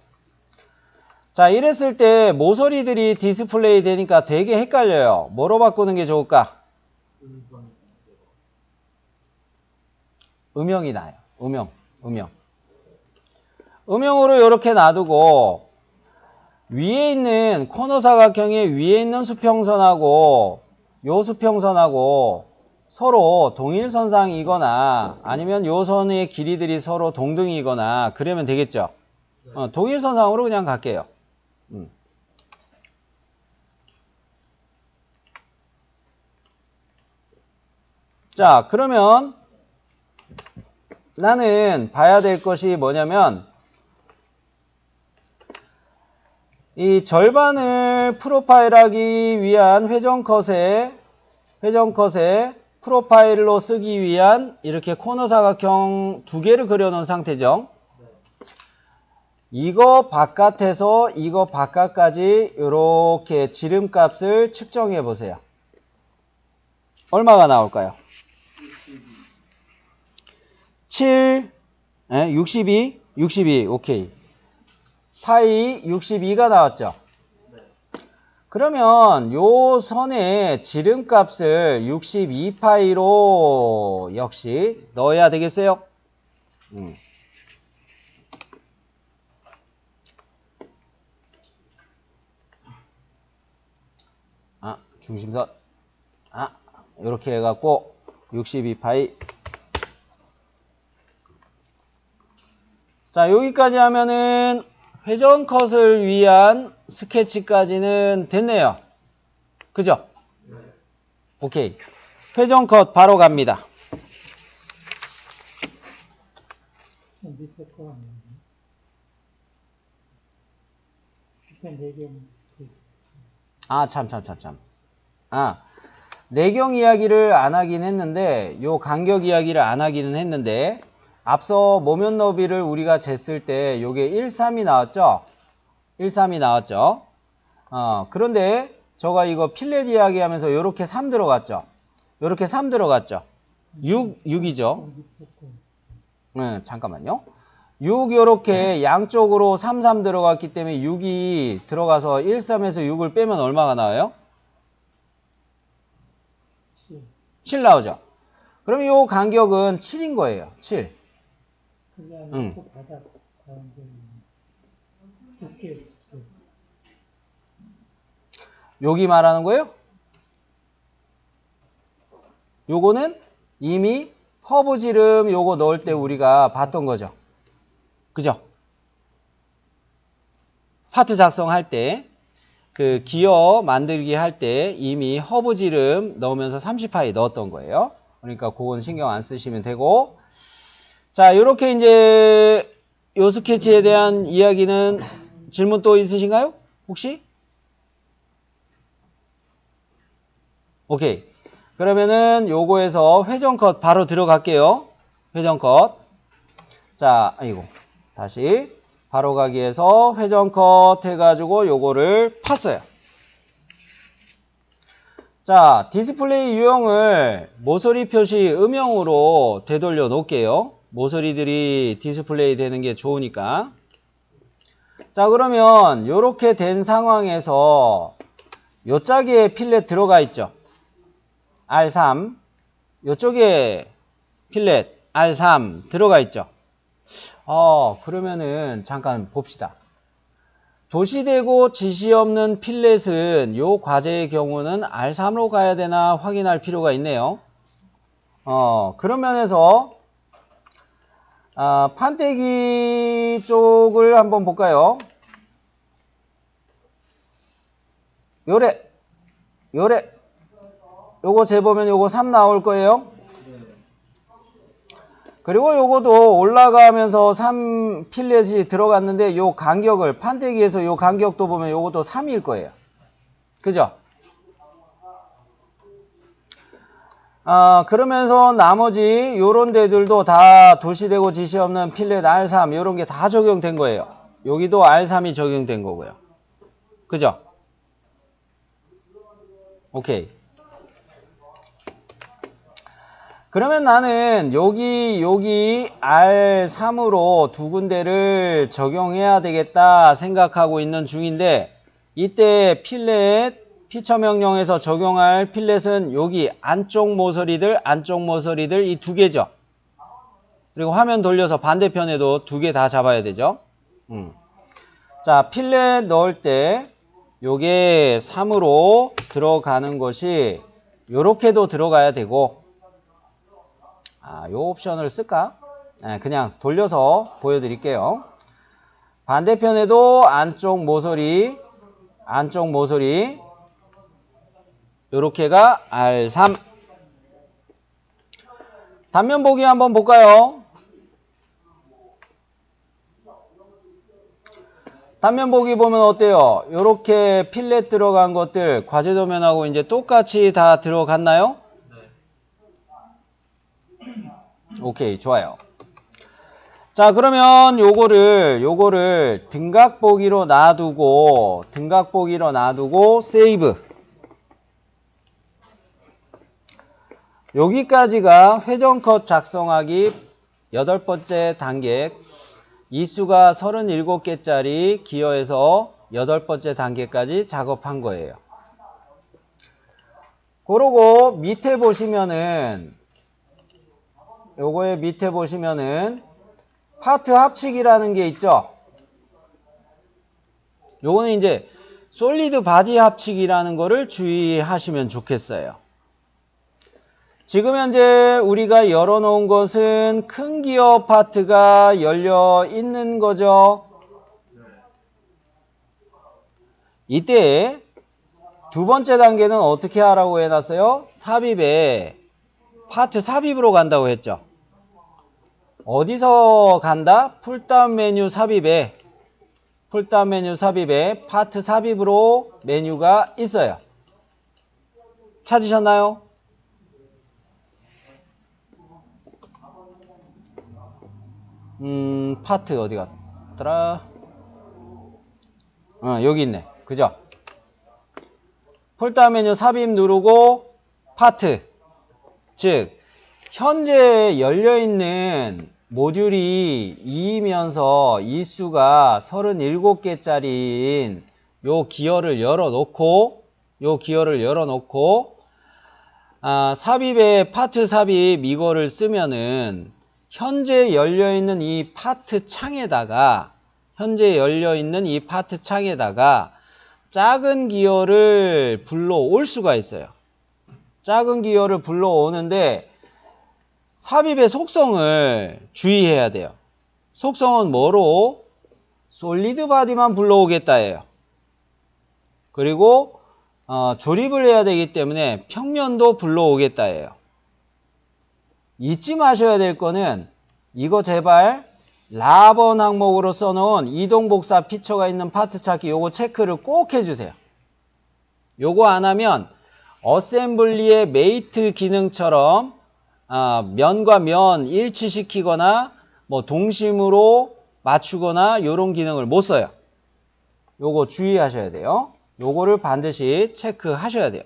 자, 이랬을 때 모서리들이 디스플레이 되니까 되게 헷갈려요. 뭐로 바꾸는 게 좋을까? 음영이 나요. 음영으로 이렇게 놔두고 위에 있는 코너 사각형의 위에 있는 수평선하고 요 수평선하고 서로 동일선상이거나 아니면 요 선의 길이들이 서로 동등이거나 그러면 되겠죠. 동일선상으로 그냥 갈게요. 자, 그러면 나는 봐야 될 것이 뭐냐면 이 절반을 프로파일하기 위한 회전컷에 프로파일로 쓰기 위한 이렇게 코너 사각형 두 개를 그려놓은 상태죠. 이거 바깥에서 이거 바깥까지 이렇게 지름값을 측정해 보세요. 얼마가 나올까요? 7, 62, 오케이. 파이 62가 나왔죠. 그러면 요 선의 지름값을 62파이로 역시 넣어야 되겠어요? 중심선. 이렇게 해갖고 62파이. 자, 여기까지 하면은 회전컷을 위한 스케치까지는 됐네요. 그죠? 오케이. 회전컷 바로 갑니다. 내경 이야기를 안 하긴 했는데, 요 간격 이야기를 안 하기는 했는데, 앞서 모면 너비를 우리가 쟀을 때 요게 1,3이 나왔죠? 1,3이 나왔죠? 그런데 저가 이거 필렛 이야기 하면서 요렇게 3 들어갔죠? 요렇게 3 들어갔죠? 6이죠? 네, 잠깐만요. 6 요렇게 양쪽으로 3, 3 들어갔기 때문에 6이 들어가서 1,3에서 6을 빼면 얼마가 나와요? 7 나오죠? 그럼 요 간격은 7인 거예요. 7. 여기 말하는 거예요? 요거는 이미 허브 지름 요거 넣을 때 우리가 봤던 거죠. 그죠? 파트 작성할 때, 그 기어 만들기 할 때 이미 허브 지름 넣으면서 30파이 넣었던 거예요. 그러니까 그건 신경 안 쓰시면 되고. 자, 요렇게 이제 요 스케치에 대한 이야기는 질문 또 있으신가요? 혹시? 오케이. 그러면은 요거에서 회전컷 바로 들어갈게요. 회전컷. 자, 아이고. 다시 바로 가기에서 회전컷 해가지고 요거를 팠어요. 자, 디스플레이 유형을 모서리 표시 음영으로 되돌려 놓을게요. 모서리들이 디스플레이 되는 게 좋으니까. 자, 그러면 이렇게 된 상황에서 요 짝에 필렛 들어가 있죠. R3. 요쪽에 필렛 R3 들어가 있죠. 그러면은 잠깐 봅시다. 도시되고 지시 없는 필렛은 요 과제의 경우는 R3으로 가야 되나 확인할 필요가 있네요. 그런 면에서 판때기 쪽을 한번 볼까요? 요래 요거 재보면 요거 3 나올 거예요. 그리고 요거도 올라가면서 3 필렛이 들어갔는데 요 간격을 판때기에서 요 간격도 보면 요것도 3일 거예요. 그죠? 그러면서 나머지 요런 데들도 다 도시되고 지시 없는 필렛 R3 요런 게 다 적용된 거예요. 여기도 R3이 적용된 거고요. 그죠? 오케이. 그러면 나는 여기 R3으로 두 군데를 적용해야 되겠다 생각하고 있는 중인데 이때 필렛 피처 명령에서 적용할 필렛은 여기 안쪽 모서리들 이 두 개죠. 그리고 화면 돌려서 반대편에도 두 개 다 잡아야 되죠. 자, 필렛 넣을 때 요게 3으로 들어가는 것이 요렇게도 들어가야 되고 요 옵션을 쓸까? 그냥 돌려서 보여드릴게요. 반대편에도 안쪽 모서리 요렇게가 R3. 단면 보기 한번 볼까요? 단면 보기 보면 어때요? 요렇게 필렛 들어간 것들 과제 도면하고 이제 똑같이 다 들어갔나요? 오케이, 좋아요. 자, 그러면 요거를 등각 보기로 놔두고 세이브. 여기까지가 회전 컷 작성하기 8번째 단계. 이수가 37개짜리 기어에서 8번째 단계까지 작업한 거예요. 그러고 밑에 보시면은 요거의 밑에 보시면은 파트 합치기라는 게 있죠. 요거는 이제 솔리드 바디 합치기라는 거를 주의하시면 좋겠어요. 지금 현재 우리가 열어놓은 것은 큰 기어 파트가 열려 있는 거죠. 이때 두 번째 단계는 어떻게 하라고 해놨어요? 삽입에 파트 삽입으로 간다고 했죠. 어디서 간다? 풀다운 메뉴 삽입에 파트 삽입으로 메뉴가 있어요. 찾으셨나요? 파트 어디 갔더라? 여기 있네. 그죠? 풀다운 메뉴 삽입 누르고 파트. 즉 현재 열려있는 모듈이 2이면서 이수가 37개짜리인 요 기어를 열어놓고 삽입에 파트 삽입 이거를 쓰면은 현재 열려있는 이 파트 창에다가 작은 기어를 불러올 수가 있어요. 작은 기어를 불러오는데 삽입의 속성을 주의해야 돼요. 속성은 뭐로? 솔리드 바디만 불러오겠다예요. 그리고 조립을 해야 되기 때문에 평면도 불러오겠다예요. 잊지 마셔야 될 거는 이거 제발 라번 항목으로 써놓은 이동복사 피처가 있는 파트 찾기 요거 체크를 꼭 해주세요. 요거 안 하면 어셈블리의 메이트 기능처럼 면과 면 일치시키거나 뭐 동심으로 맞추거나 요런 기능을 못 써요. 요거 주의하셔야 돼요. 요거를 반드시 체크하셔야 돼요.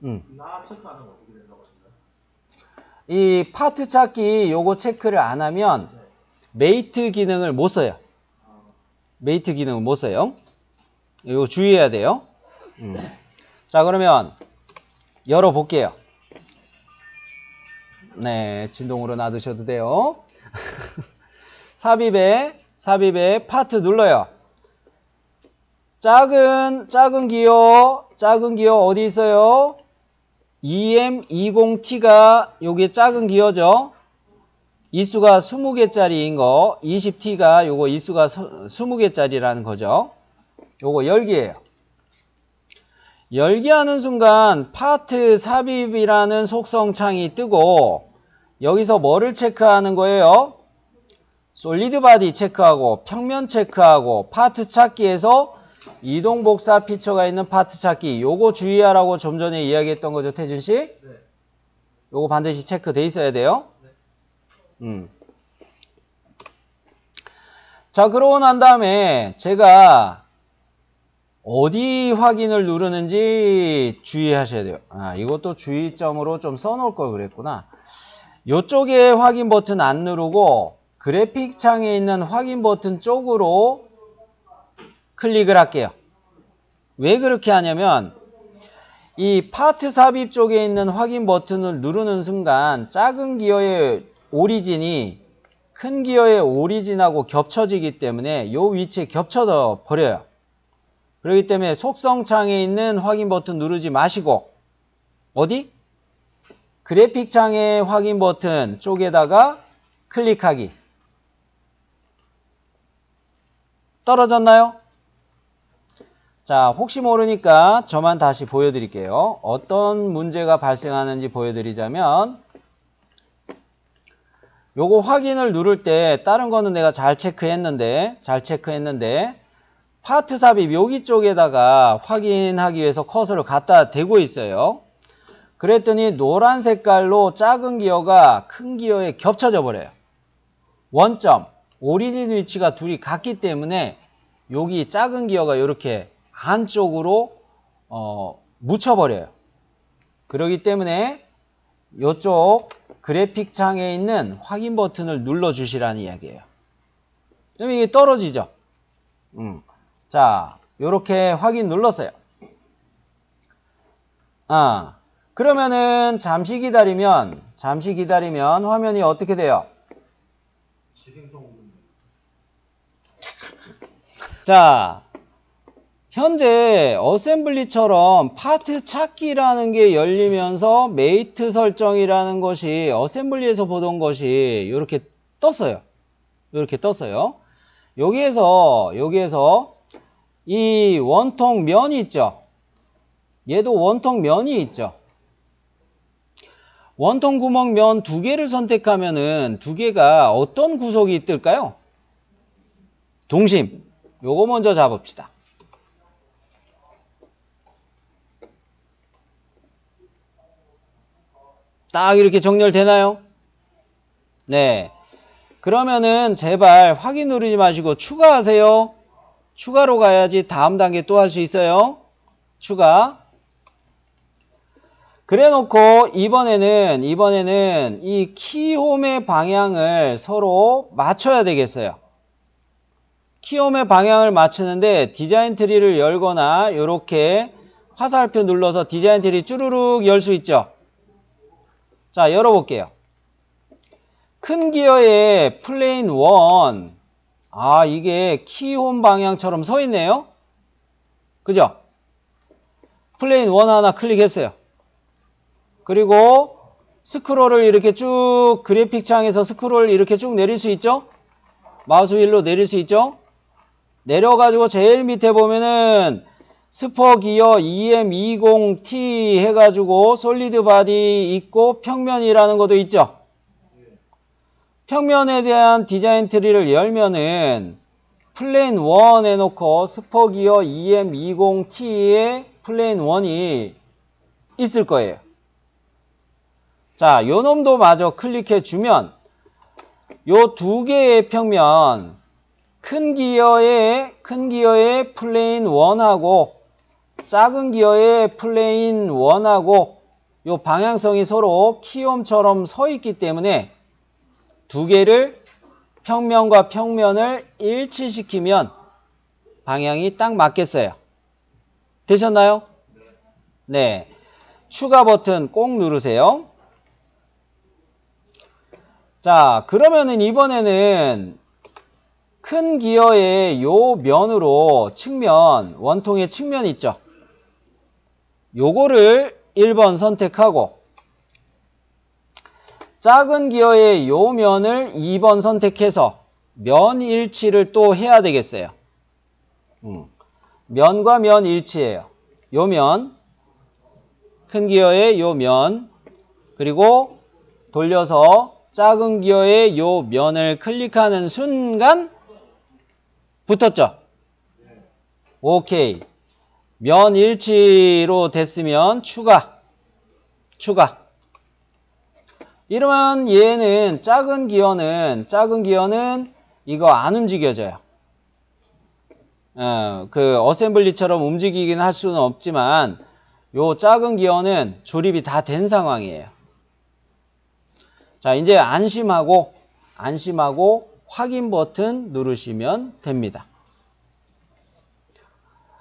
나 체크하는 거 어떻게 된다고 하셨나요? 이 파트 찾기 요거 체크를 안 하면 네. 메이트 기능을 못 써요. 메이트 기능을 못 써요. 이거 주의해야 돼요. 자, 그러면 열어볼게요. 네, 진동으로 놔두셔도 돼요. 삽입에 파트 눌러요. 작은 기어 어디 있어요? EM20T가 요게 작은 기어죠. 이수가 20개짜리인 거, 20T가 요거 이수가 20개짜리라는 거죠. 요거 열기예요. 열기하는 순간 파트 삽입이라는 속성 창이 뜨고 여기서 뭐를 체크하는 거예요? 솔리드 바디 체크하고 평면 체크하고 파트 찾기에서 이동 복사 피처가 있는 파트 찾기 요거 주의하라고 좀 전에 이야기했던 거죠, 태준 씨? 네. 요거 반드시 체크돼 있어야 돼요. 자, 그러고 난 다음에 제가 어디 확인을 누르는지 주의하셔야 돼요. 아, 이것도 주의점으로 좀 써놓을 걸 그랬구나. 이쪽에 확인 버튼 안 누르고 그래픽 창에 있는 확인 버튼 쪽으로 클릭을 할게요. 왜 그렇게 하냐면 이 파트 삽입 쪽에 있는 확인 버튼을 누르는 순간 작은 기어의 오리진이 큰 기어의 오리진하고 겹쳐지기 때문에 이 위치에 겹쳐져 버려요. 그렇기 때문에 속성창에 있는 확인 버튼 누르지 마시고 어디? 그래픽 창의 확인 버튼 쪽에다가 클릭하기. 떨어졌나요? 자, 혹시 모르니까 저만 다시 보여드릴게요. 어떤 문제가 발생하는지 보여드리자면 요거 확인을 누를 때 다른 거는 내가 잘 체크했는데 파트 삽입 여기 쪽에다가 확인하기 위해서 커서를 갖다 대고 있어요. 그랬더니 노란 색깔로 작은 기어가 큰 기어에 겹쳐져 버려요. 원점, 오리진 위치가 둘이 같기 때문에 여기 작은 기어가 이렇게 안쪽으로 묻혀버려요. 그렇기 때문에 이쪽 그래픽 창에 있는 확인 버튼을 눌러주시라는 이야기예요. 그럼 이게 떨어지죠? 자, 요렇게 확인 눌렀어요. 그러면은 잠시 기다리면 화면이 어떻게 돼요? 자, 현재 어셈블리처럼 파트 찾기라는 게 열리면서 메이트 설정이라는 것이 어셈블리에서 보던 것이 이렇게 떴어요. 이렇게 떴어요. 여기에서 이 원통 면이 있죠. 얘도 원통 면이 있죠. 원통 구멍 면 두 개를 선택하면은 두 개가 어떤 구속이 뜰까요? 동심. 요거 먼저 잡읍시다. 딱 이렇게 정렬되나요? 네. 그러면은 제발 확인 누르지 마시고 추가하세요. 추가로 가야지 다음 단계 또 할 수 있어요. 추가. 그래 놓고 이번에는 이 키홈의 방향을 서로 맞춰야 되겠어요. 키홈의 방향을 맞추는데 디자인 트리를 열거나 이렇게 화살표 눌러서 디자인 트리 쭈루룩 열 수 있죠. 자, 열어볼게요. 큰 기어의 플레인 1. 이게 키홈 방향처럼 서 있네요. 그죠? 플레인 1 하나 클릭했어요. 그리고 스크롤을 이렇게 쭉 그래픽 창에서 스크롤 이렇게 쭉 내릴 수 있죠? 마우스 휠로 내릴 수 있죠? 내려가지고 제일 밑에 보면은 스포 기어 EM20T 해가지고 솔리드 바디 있고 평면이라는 것도 있죠? 평면에 대한 디자인 트리를 열면은 플레인 1 해놓고 스포 기어 EM20T의 플레인 1이 있을 거예요. 자, 요 놈도 마저 클릭해 주면 요 두 개의 평면 큰 기어의 플레인 1하고 작은 기어의 플레인 1하고 요 방향성이 서로 키움처럼 서 있기 때문에 두 개를 평면과 평면을 일치시키면 방향이 딱 맞겠어요. 되셨나요? 네. 추가 버튼 꼭 누르세요. 자, 그러면은 이번에는 큰 기어의 요 면으로 측면, 원통의 측면 있죠? 요거를 1번 선택하고 작은 기어의 요 면을 2번 선택해서 면 일치를 또 해야 되겠어요. 면과 면 일치예요. 요 면, 큰 기어의 요 면, 그리고 돌려서 작은 기어의 요 면을 클릭하는 순간 붙었죠? 오케이. 면 일치로 됐으면 추가. 이러면 얘는 작은 기어는 이거 안 움직여져요. 그 어셈블리처럼 움직이긴 할 수는 없지만 요 작은 기어는 조립이 다 된 상황이에요. 자, 이제 안심하고 확인 버튼 누르시면 됩니다.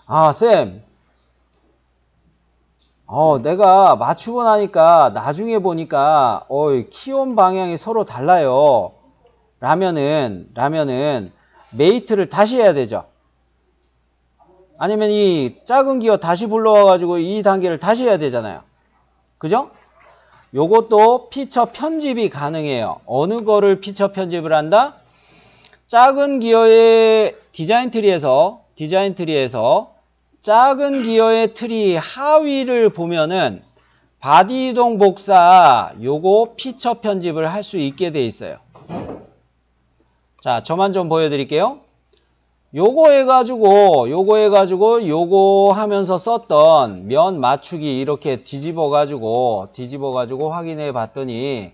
아, 쌤. 내가 맞추고 나니까 나중에 보니까 키움 방향이 서로 달라요. 라면은 메이트를 다시 해야 되죠. 아니면 이 작은 기어 다시 불러와 가지고 이 단계를 다시 해야 되잖아요. 그죠? 요것도 피처 편집이 가능해요. 어느 거를 피처 편집을 한다? 작은 기어의 디자인 트리에서 작은 기어의 트리 하위를 보면은 바디 이동 복사 요거 피처 편집을 할 수 있게 돼 있어요. 자, 저만 좀 보여드릴게요. 요거 해가지고 요거 하면서 썼던 면 맞추기 이렇게 뒤집어 가지고 확인해 봤더니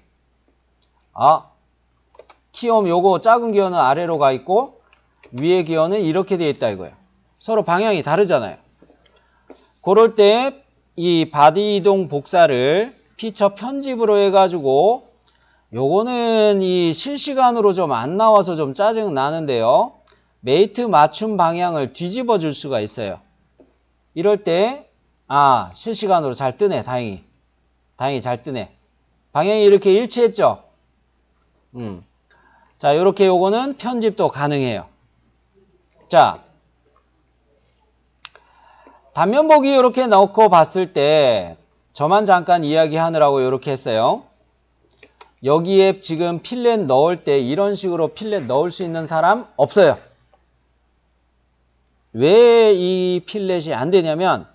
키움 요거 작은 기어는 아래로 가 있고 위에 기어는 이렇게 되어 있다 이거예요. 서로 방향이 다르잖아요. 그럴 때 이 바디 이동 복사를 피처 편집으로 해가지고 요거는 이 실시간으로 좀 안 나와서 좀 짜증 나는데요. 메이트 맞춤 방향을 뒤집어 줄 수가 있어요. 이럴 때 실시간으로 잘 뜨네. 다행히 잘 뜨네. 방향이 이렇게 일치했죠? 자, 요렇게 요거는 편집도 가능해요. 자, 단면 보기 이렇게 넣고 봤을 때 저만 잠깐 이야기하느라고 이렇게 했어요. 여기에 지금 필렛 넣을 때 이런 식으로 필렛 넣을 수 있는 사람 없어요. 왜 이 필렛이 안 되냐면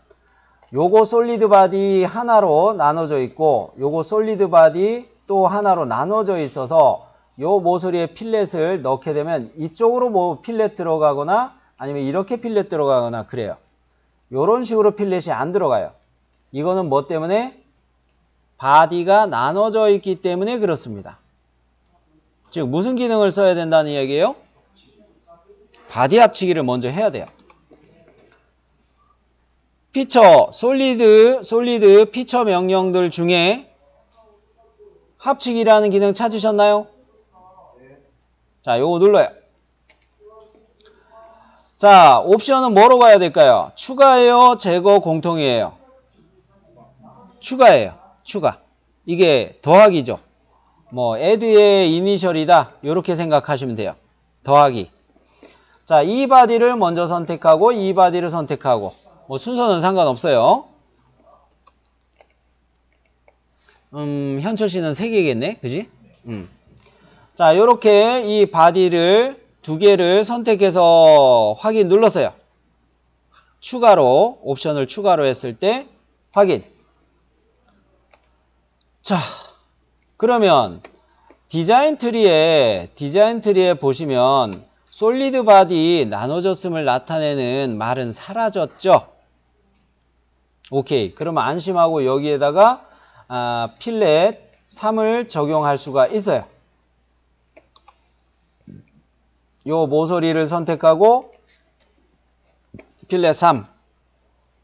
요거 솔리드 바디 하나로 나눠져 있고 요거 솔리드 바디 또 하나로 나눠져 있어서 요 모서리에 필렛을 넣게 되면 이쪽으로 뭐 필렛 들어가거나 아니면 이렇게 필렛 들어가거나 그래요. 요런 식으로 필렛이 안 들어가요. 이거는 뭐 때문에? 바디가 나눠져 있기 때문에 그렇습니다. 즉 무슨 기능을 써야 된다는 이야기예요? 바디 합치기를 먼저 해야 돼요. 피처, 솔리드 피처 명령들 중에 합치기라는 기능 찾으셨나요? 자, 요거 눌러요. 자, 옵션은 뭐로 가야 될까요? 추가예요? 제거? 공통이에요? 추가예요. 추가. 이게 더하기죠. 뭐 add의 이니셜이다. 이렇게 생각하시면 돼요. 더하기. 자, 이 바디를 먼저 선택하고 이 바디를 선택하고 뭐 순서는 상관없어요. 현철 씨는 3개겠네. 그지? 자, 요렇게 이 바디를 2개를 선택해서 확인 눌렀어요. 추가로 옵션을 추가로 했을 때 확인. 자, 그러면 디자인 트리에 보시면 솔리드 바디 나눠졌음을 나타내는 말은 사라졌죠? 오케이. 그러면 안심하고 여기에다가 필렛 3을 적용할 수가 있어요. 요 모서리를 선택하고 필렛 3.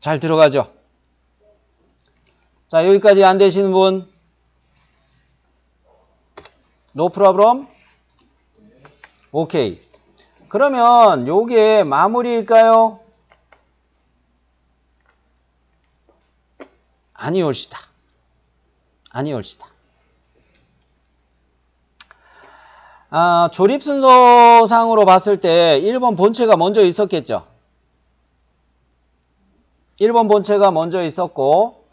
잘 들어가죠? 자, 여기까지 안 되시는 분? No problem? 오케이. 그러면 요게 마무리일까요? 아니올시다. 아니올시다. 조립 순서상으로 봤을 때 1번 본체가 먼저 있었겠죠? 1번 본체가 먼저 있었고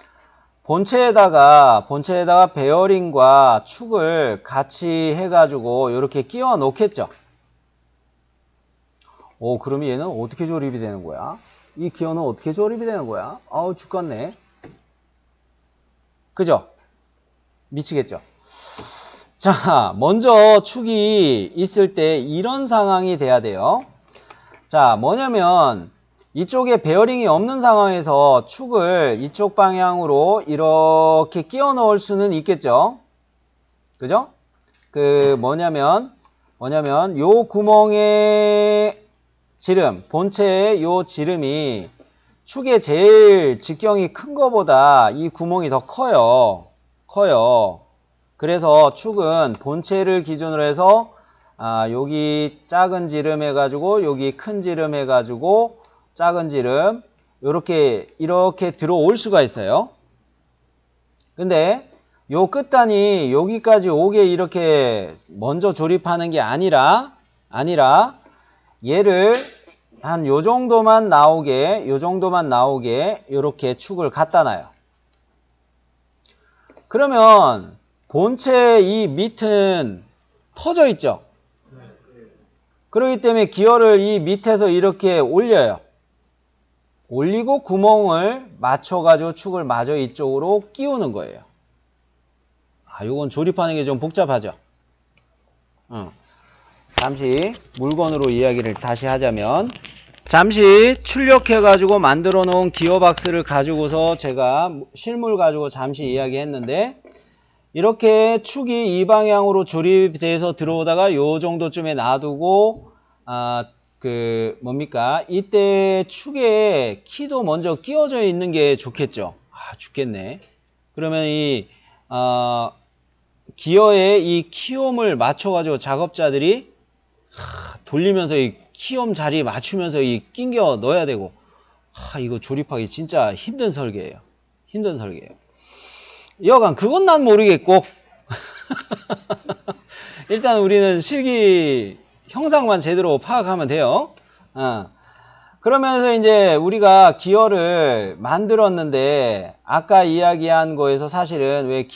본체에다가 베어링과 축을 같이 해가지고 이렇게 끼워 놓겠죠? 그러면 얘는 어떻게 조립이 되는 거야? 이 기어는 어떻게 조립이 되는 거야? 아우 죽겠네. 그죠? 미치겠죠? 자, 먼저 축이 있을 때 이런 상황이 돼야 돼요. 자, 뭐냐면 이쪽에 베어링이 없는 상황에서 축을 이쪽 방향으로 이렇게 끼워 넣을 수는 있겠죠. 그죠? 뭐냐면 요 구멍의 지름, 본체의 요 지름이 축의 제일 직경이 큰 거보다 이 구멍이 더 커요. 그래서 축은 본체를 기준으로 해서 여기 작은 지름 해가지고 여기 큰 지름 해가지고 작은 지름 이렇게 들어올 수가 있어요. 근데 요 끝단이 여기까지 오게 이렇게 먼저 조립하는 게 아니라 얘를 한 요 정도만 나오게 이렇게 축을 갖다 놔요. 그러면 본체 이 밑은 터져 있죠. 그렇기 때문에 기어를 이 밑에서 이렇게 올려요. 올리고 구멍을 맞춰가지고 축을 마저 이쪽으로 끼우는 거예요. 요건 조립하는 게 좀 복잡하죠. 잠시 물건으로 이야기를 다시 하자면 잠시 출력해가지고 만들어 놓은 기어박스를 가지고서 제가 실물 가지고 잠시 이야기했는데 이렇게 축이 이 방향으로 조립돼서 들어오다가 요 정도쯤에 놔두고 이때 축에 키도 먼저 끼워져 있는 게 좋겠죠. 죽겠네. 그러면 이 기어의 이 키움을 맞춰가지고 작업자들이 돌리면서 이 키움 자리 맞추면서 이 끼겨 넣어야 되고 이거 조립하기 진짜 힘든 설계예요. 여간 그건 난 모르겠고 일단 우리는 실기 형상만 제대로 파악하면 돼요. 그러면서 이제 우리가 기어를 만들었는데 아까 이야기한 거에서 사실은 왜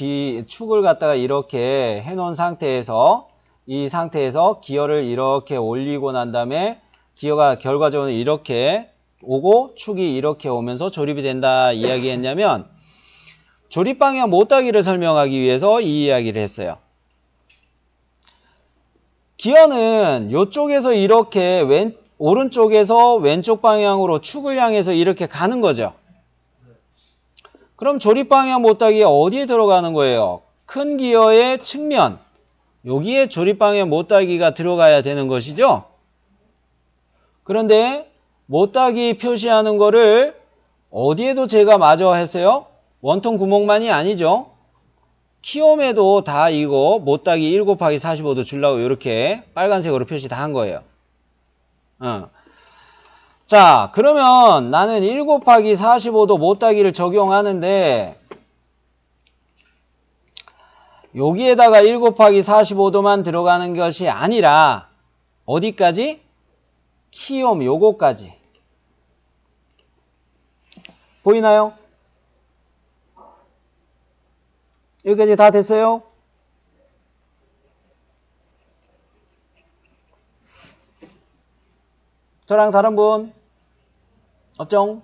축을 갖다가 이렇게 해놓은 상태에서 이 상태에서 기어를 이렇게 올리고 난 다음에 기어가 결과적으로 이렇게 오고 축이 이렇게 오면서 조립이 된다 이야기했냐면 조립 방향 못따기를 설명하기 위해서 이 이야기를 했어요. 기어는 이쪽에서 이렇게 오른쪽에서 왼쪽 방향으로 축을 향해서 이렇게 가는 거죠. 그럼 조립 방향 못따기가 어디에 들어가는 거예요? 큰 기어의 측면, 여기에 조립 방향 못따기가 들어가야 되는 것이죠. 그런데 못따기 표시하는 거를 어디에도 제가 마저 했어요? 원통 구멍만이 아니죠. 키움에도 다 이거 못따기 1 곱하기 45도 주려고 이렇게 빨간색으로 표시 다 한 거예요. 자, 그러면 나는 1 곱하기 45도 못따기를 적용하는데 여기에다가 1 곱하기 45도만 들어가는 것이 아니라 어디까지? 키움 요거까지. 보이나요? 여기까지 다 됐어요? 저랑 다른 분? 없죠?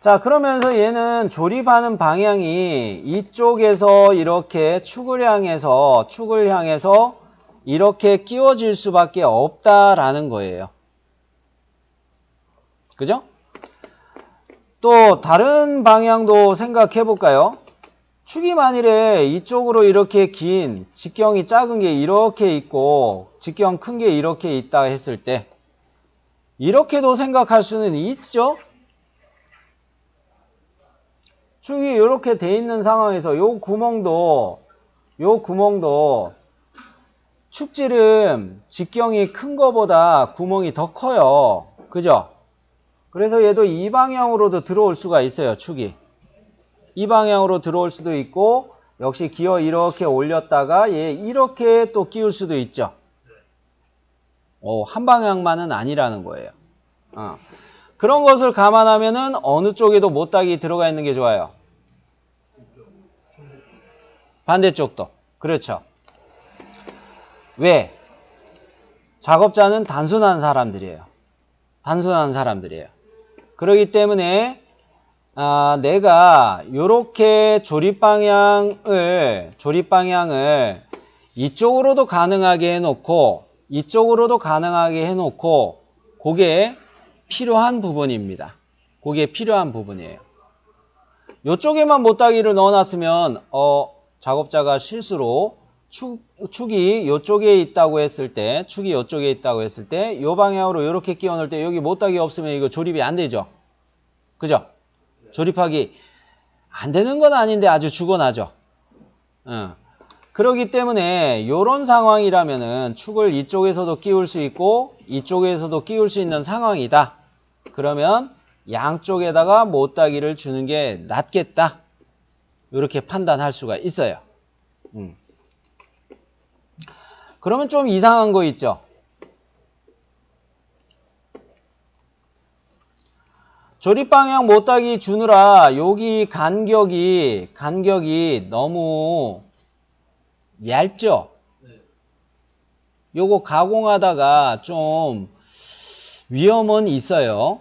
자, 그러면서 얘는 조립하는 방향이 이쪽에서 이렇게 축을 향해서 이렇게 끼워질 수밖에 없다라는 거예요. 그죠? 또 다른 방향도 생각해 볼까요? 축이 만일에 이쪽으로 이렇게 긴 직경이 작은 게 이렇게 있고 직경 큰 게 이렇게 있다 했을 때 이렇게도 생각할 수는 있죠. 축이 이렇게 돼 있는 상황에서 요 구멍도 축지름 직경이 큰 거보다 구멍이 더 커요. 그죠? 그래서 얘도 이 방향으로도 들어올 수가 있어요. 축이. 이 방향으로 들어올 수도 있고 역시 기어 이렇게 올렸다가 얘 이렇게 또 끼울 수도 있죠. 한 방향만은 아니라는 거예요. 그런 것을 감안하면은 어느 쪽에도 못닥이 들어가 있는 게 좋아요. 반대쪽도. 그렇죠. 왜? 작업자는 단순한 사람들이에요. 그렇기 때문에 내가 요렇게 조립 방향을 이쪽으로도 가능하게 해놓고 이쪽으로도 가능하게 해놓고 그게 필요한 부분입니다. 그게 필요한 부분이에요. 요쪽에만 못다기를 넣어놨으면 작업자가 실수로 축이 요쪽에 있다고 했을 때 요 방향으로 이렇게 끼워 넣을 때 여기 못다기 없으면 이거 조립이 안 되죠. 그죠? 조립하기 안 되는 건 아닌데 아주 죽어나죠. 그렇기 때문에 이런 상황이라면은 축을 이쪽에서도 끼울 수 있고 이쪽에서도 끼울 수 있는 상황이다. 그러면 양쪽에다가 못다기를 주는 게 낫겠다. 이렇게 판단할 수가 있어요. 그러면 좀 이상한 거 있죠. 조립 방향 못다기 주느라 여기 간격이 너무 얇죠? 요거 가공하다가 좀 위험은 있어요.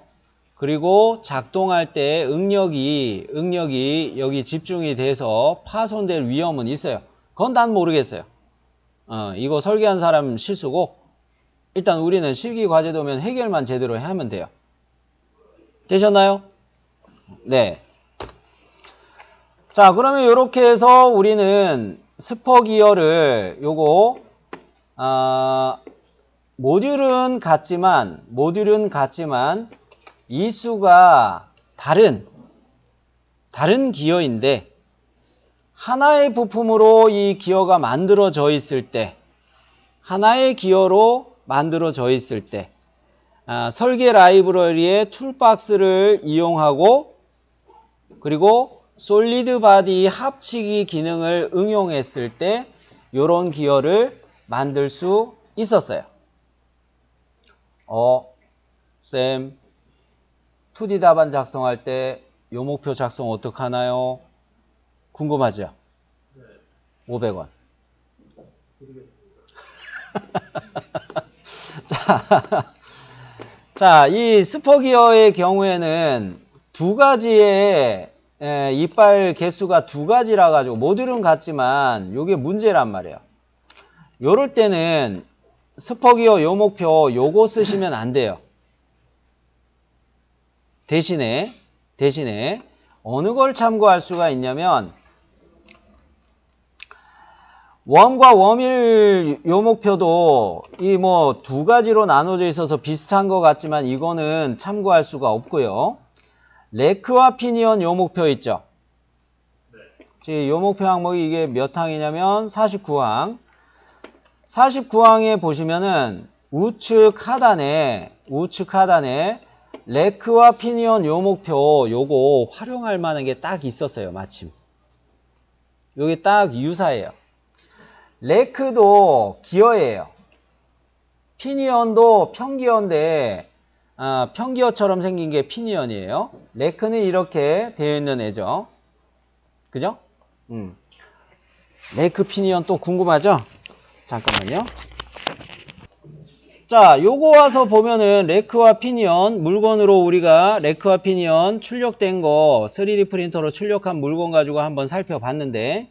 그리고 작동할 때 응력이 여기 집중이 돼서 파손될 위험은 있어요. 그건 난 모르겠어요. 이거 설계한 사람 실수고 일단 우리는 실기 과제 도면 해결만 제대로 하면 돼요. 되셨나요? 네. 자, 그러면 이렇게 해서 우리는 스퍼 기어를 요거 모듈은 같지만 이수가 다른 기어인데 하나의 부품으로 이 기어가 만들어져 있을 때 하나의 기어로 만들어져 있을 때 설계 라이브러리의 툴박스를 이용하고 그리고 솔리드 바디 합치기 기능을 응용했을 때 이런 기어를 만들 수 있었어요. 쌤 2D 답안 작성할 때 요목표 작성 어떻게 하나요? 궁금하죠? 네. 500원. 드리겠습니다. 자, 이 스퍼기어의 경우에는 두 가지의 이빨 개수가 두 가지라 가지고 모듈은 같지만 요게 문제란 말이에요. 요럴 때는 스퍼기어 요목표 요거 쓰시면 안 돼요. 대신에 어느 걸 참고할 수가 있냐면 웜과 웜일 요목표도 이 뭐 두 가지로 나눠져 있어서 비슷한 것 같지만 이거는 참고할 수가 없고요. 레크와 피니언 요목표 있죠. 네. 요목표 항목이 이게 몇 항이냐면 49항. 49항에 보시면은 우측 하단에 레크와 피니언 요목표 요거 활용할 만한 게 딱 있었어요. 마침. 요게 딱 유사해요. 레크도 기어예요. 피니언도 평기어인데 평기어처럼 생긴 게 피니언이에요. 레크는 이렇게 되어 있는 애죠. 그죠? 레크 피니언 또 궁금하죠? 잠깐만요. 자, 요거 와서 보면은 레크와 피니언 물건으로 우리가 레크와 피니언 출력된 거 3D 프린터로 출력한 물건 가지고 한번 살펴봤는데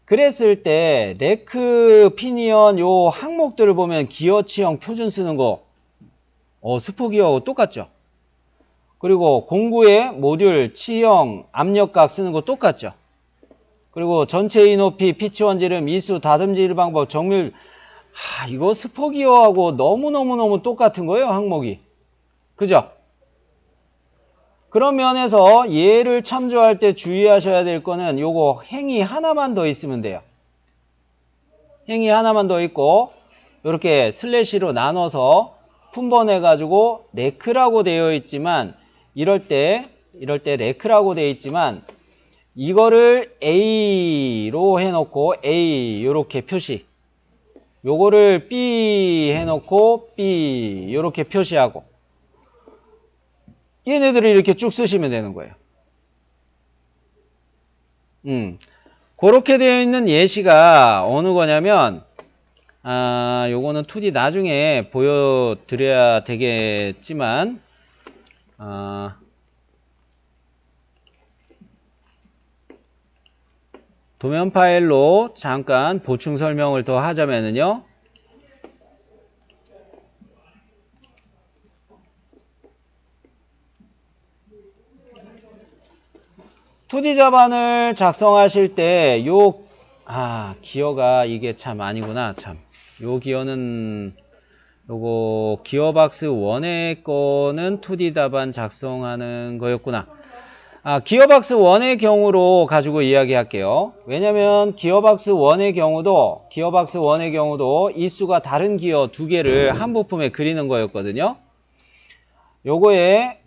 그랬을 때 레크, 피니언 요 항목들을 보면 기어 치형 표준 쓰는 거 스포 기어하고 똑같죠. 그리고 공구의 모듈, 치형, 압력각 쓰는 거 똑같죠. 그리고 전체 이높이, 피치 원지름, 이수, 다듬질 방법, 정밀 이거 스포 기어하고 너무 똑같은 거예요, 항목이. 그죠? 그런 면에서 얘를 참조할 때 주의하셔야 될 거는 요거 행이 하나만 더 있으면 돼요. 행이 하나만 더 있고 이렇게 슬래시로 나눠서 품번해 가지고 레크라고 되어 있지만 이럴 때 레크라고 되어 있지만 이거를 A로 해놓고 A 요렇게 표시, 요거를 B 해놓고 B 요렇게 표시하고 얘네들을 이렇게 쭉 쓰시면 되는 거예요. 그렇게 되어 있는 예시가 어느 거냐면 요거는 2D 나중에 보여드려야 되겠지만 도면 파일로 잠깐 보충 설명을 더 하자면요. (2D) 자반을 작성하실 때 기어가 이게 참 아니구나. 참. 요 기어는 요거 기어박스 1의 거는 2D 답안 작성하는 거였구나. 기어박스 1의 경우로 가지고 이야기할게요. 왜냐면 기어박스 1의 경우도 이 수가 다른 기어 2개를 한 부품에 그리는 거였거든요. 요거에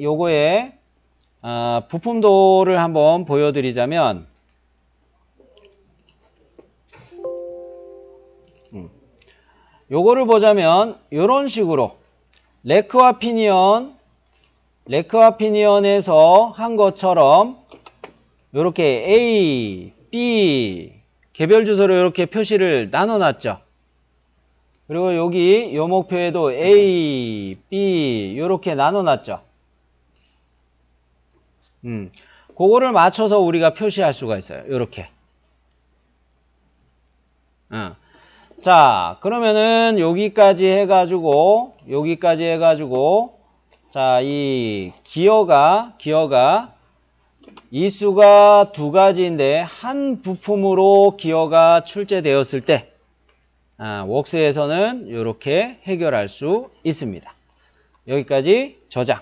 부품도를 한번 보여드리자면 요거를 보자면 요런 식으로 레크와 피니언에서 한 것처럼 요렇게 A, B 개별 주소로 이렇게 표시를 나눠 놨죠. 그리고 여기 요 목표에도 A, B 요렇게 나눠 놨죠. 그거를 맞춰서 우리가 표시할 수가 있어요. 요렇게. 자, 그러면은 여기까지 해가지고 자, 이 기어가 이 수가 두 가지인데 한 부품으로 기어가 출제되었을 때 웍스에서는 이렇게 해결할 수 있습니다. 여기까지 저장.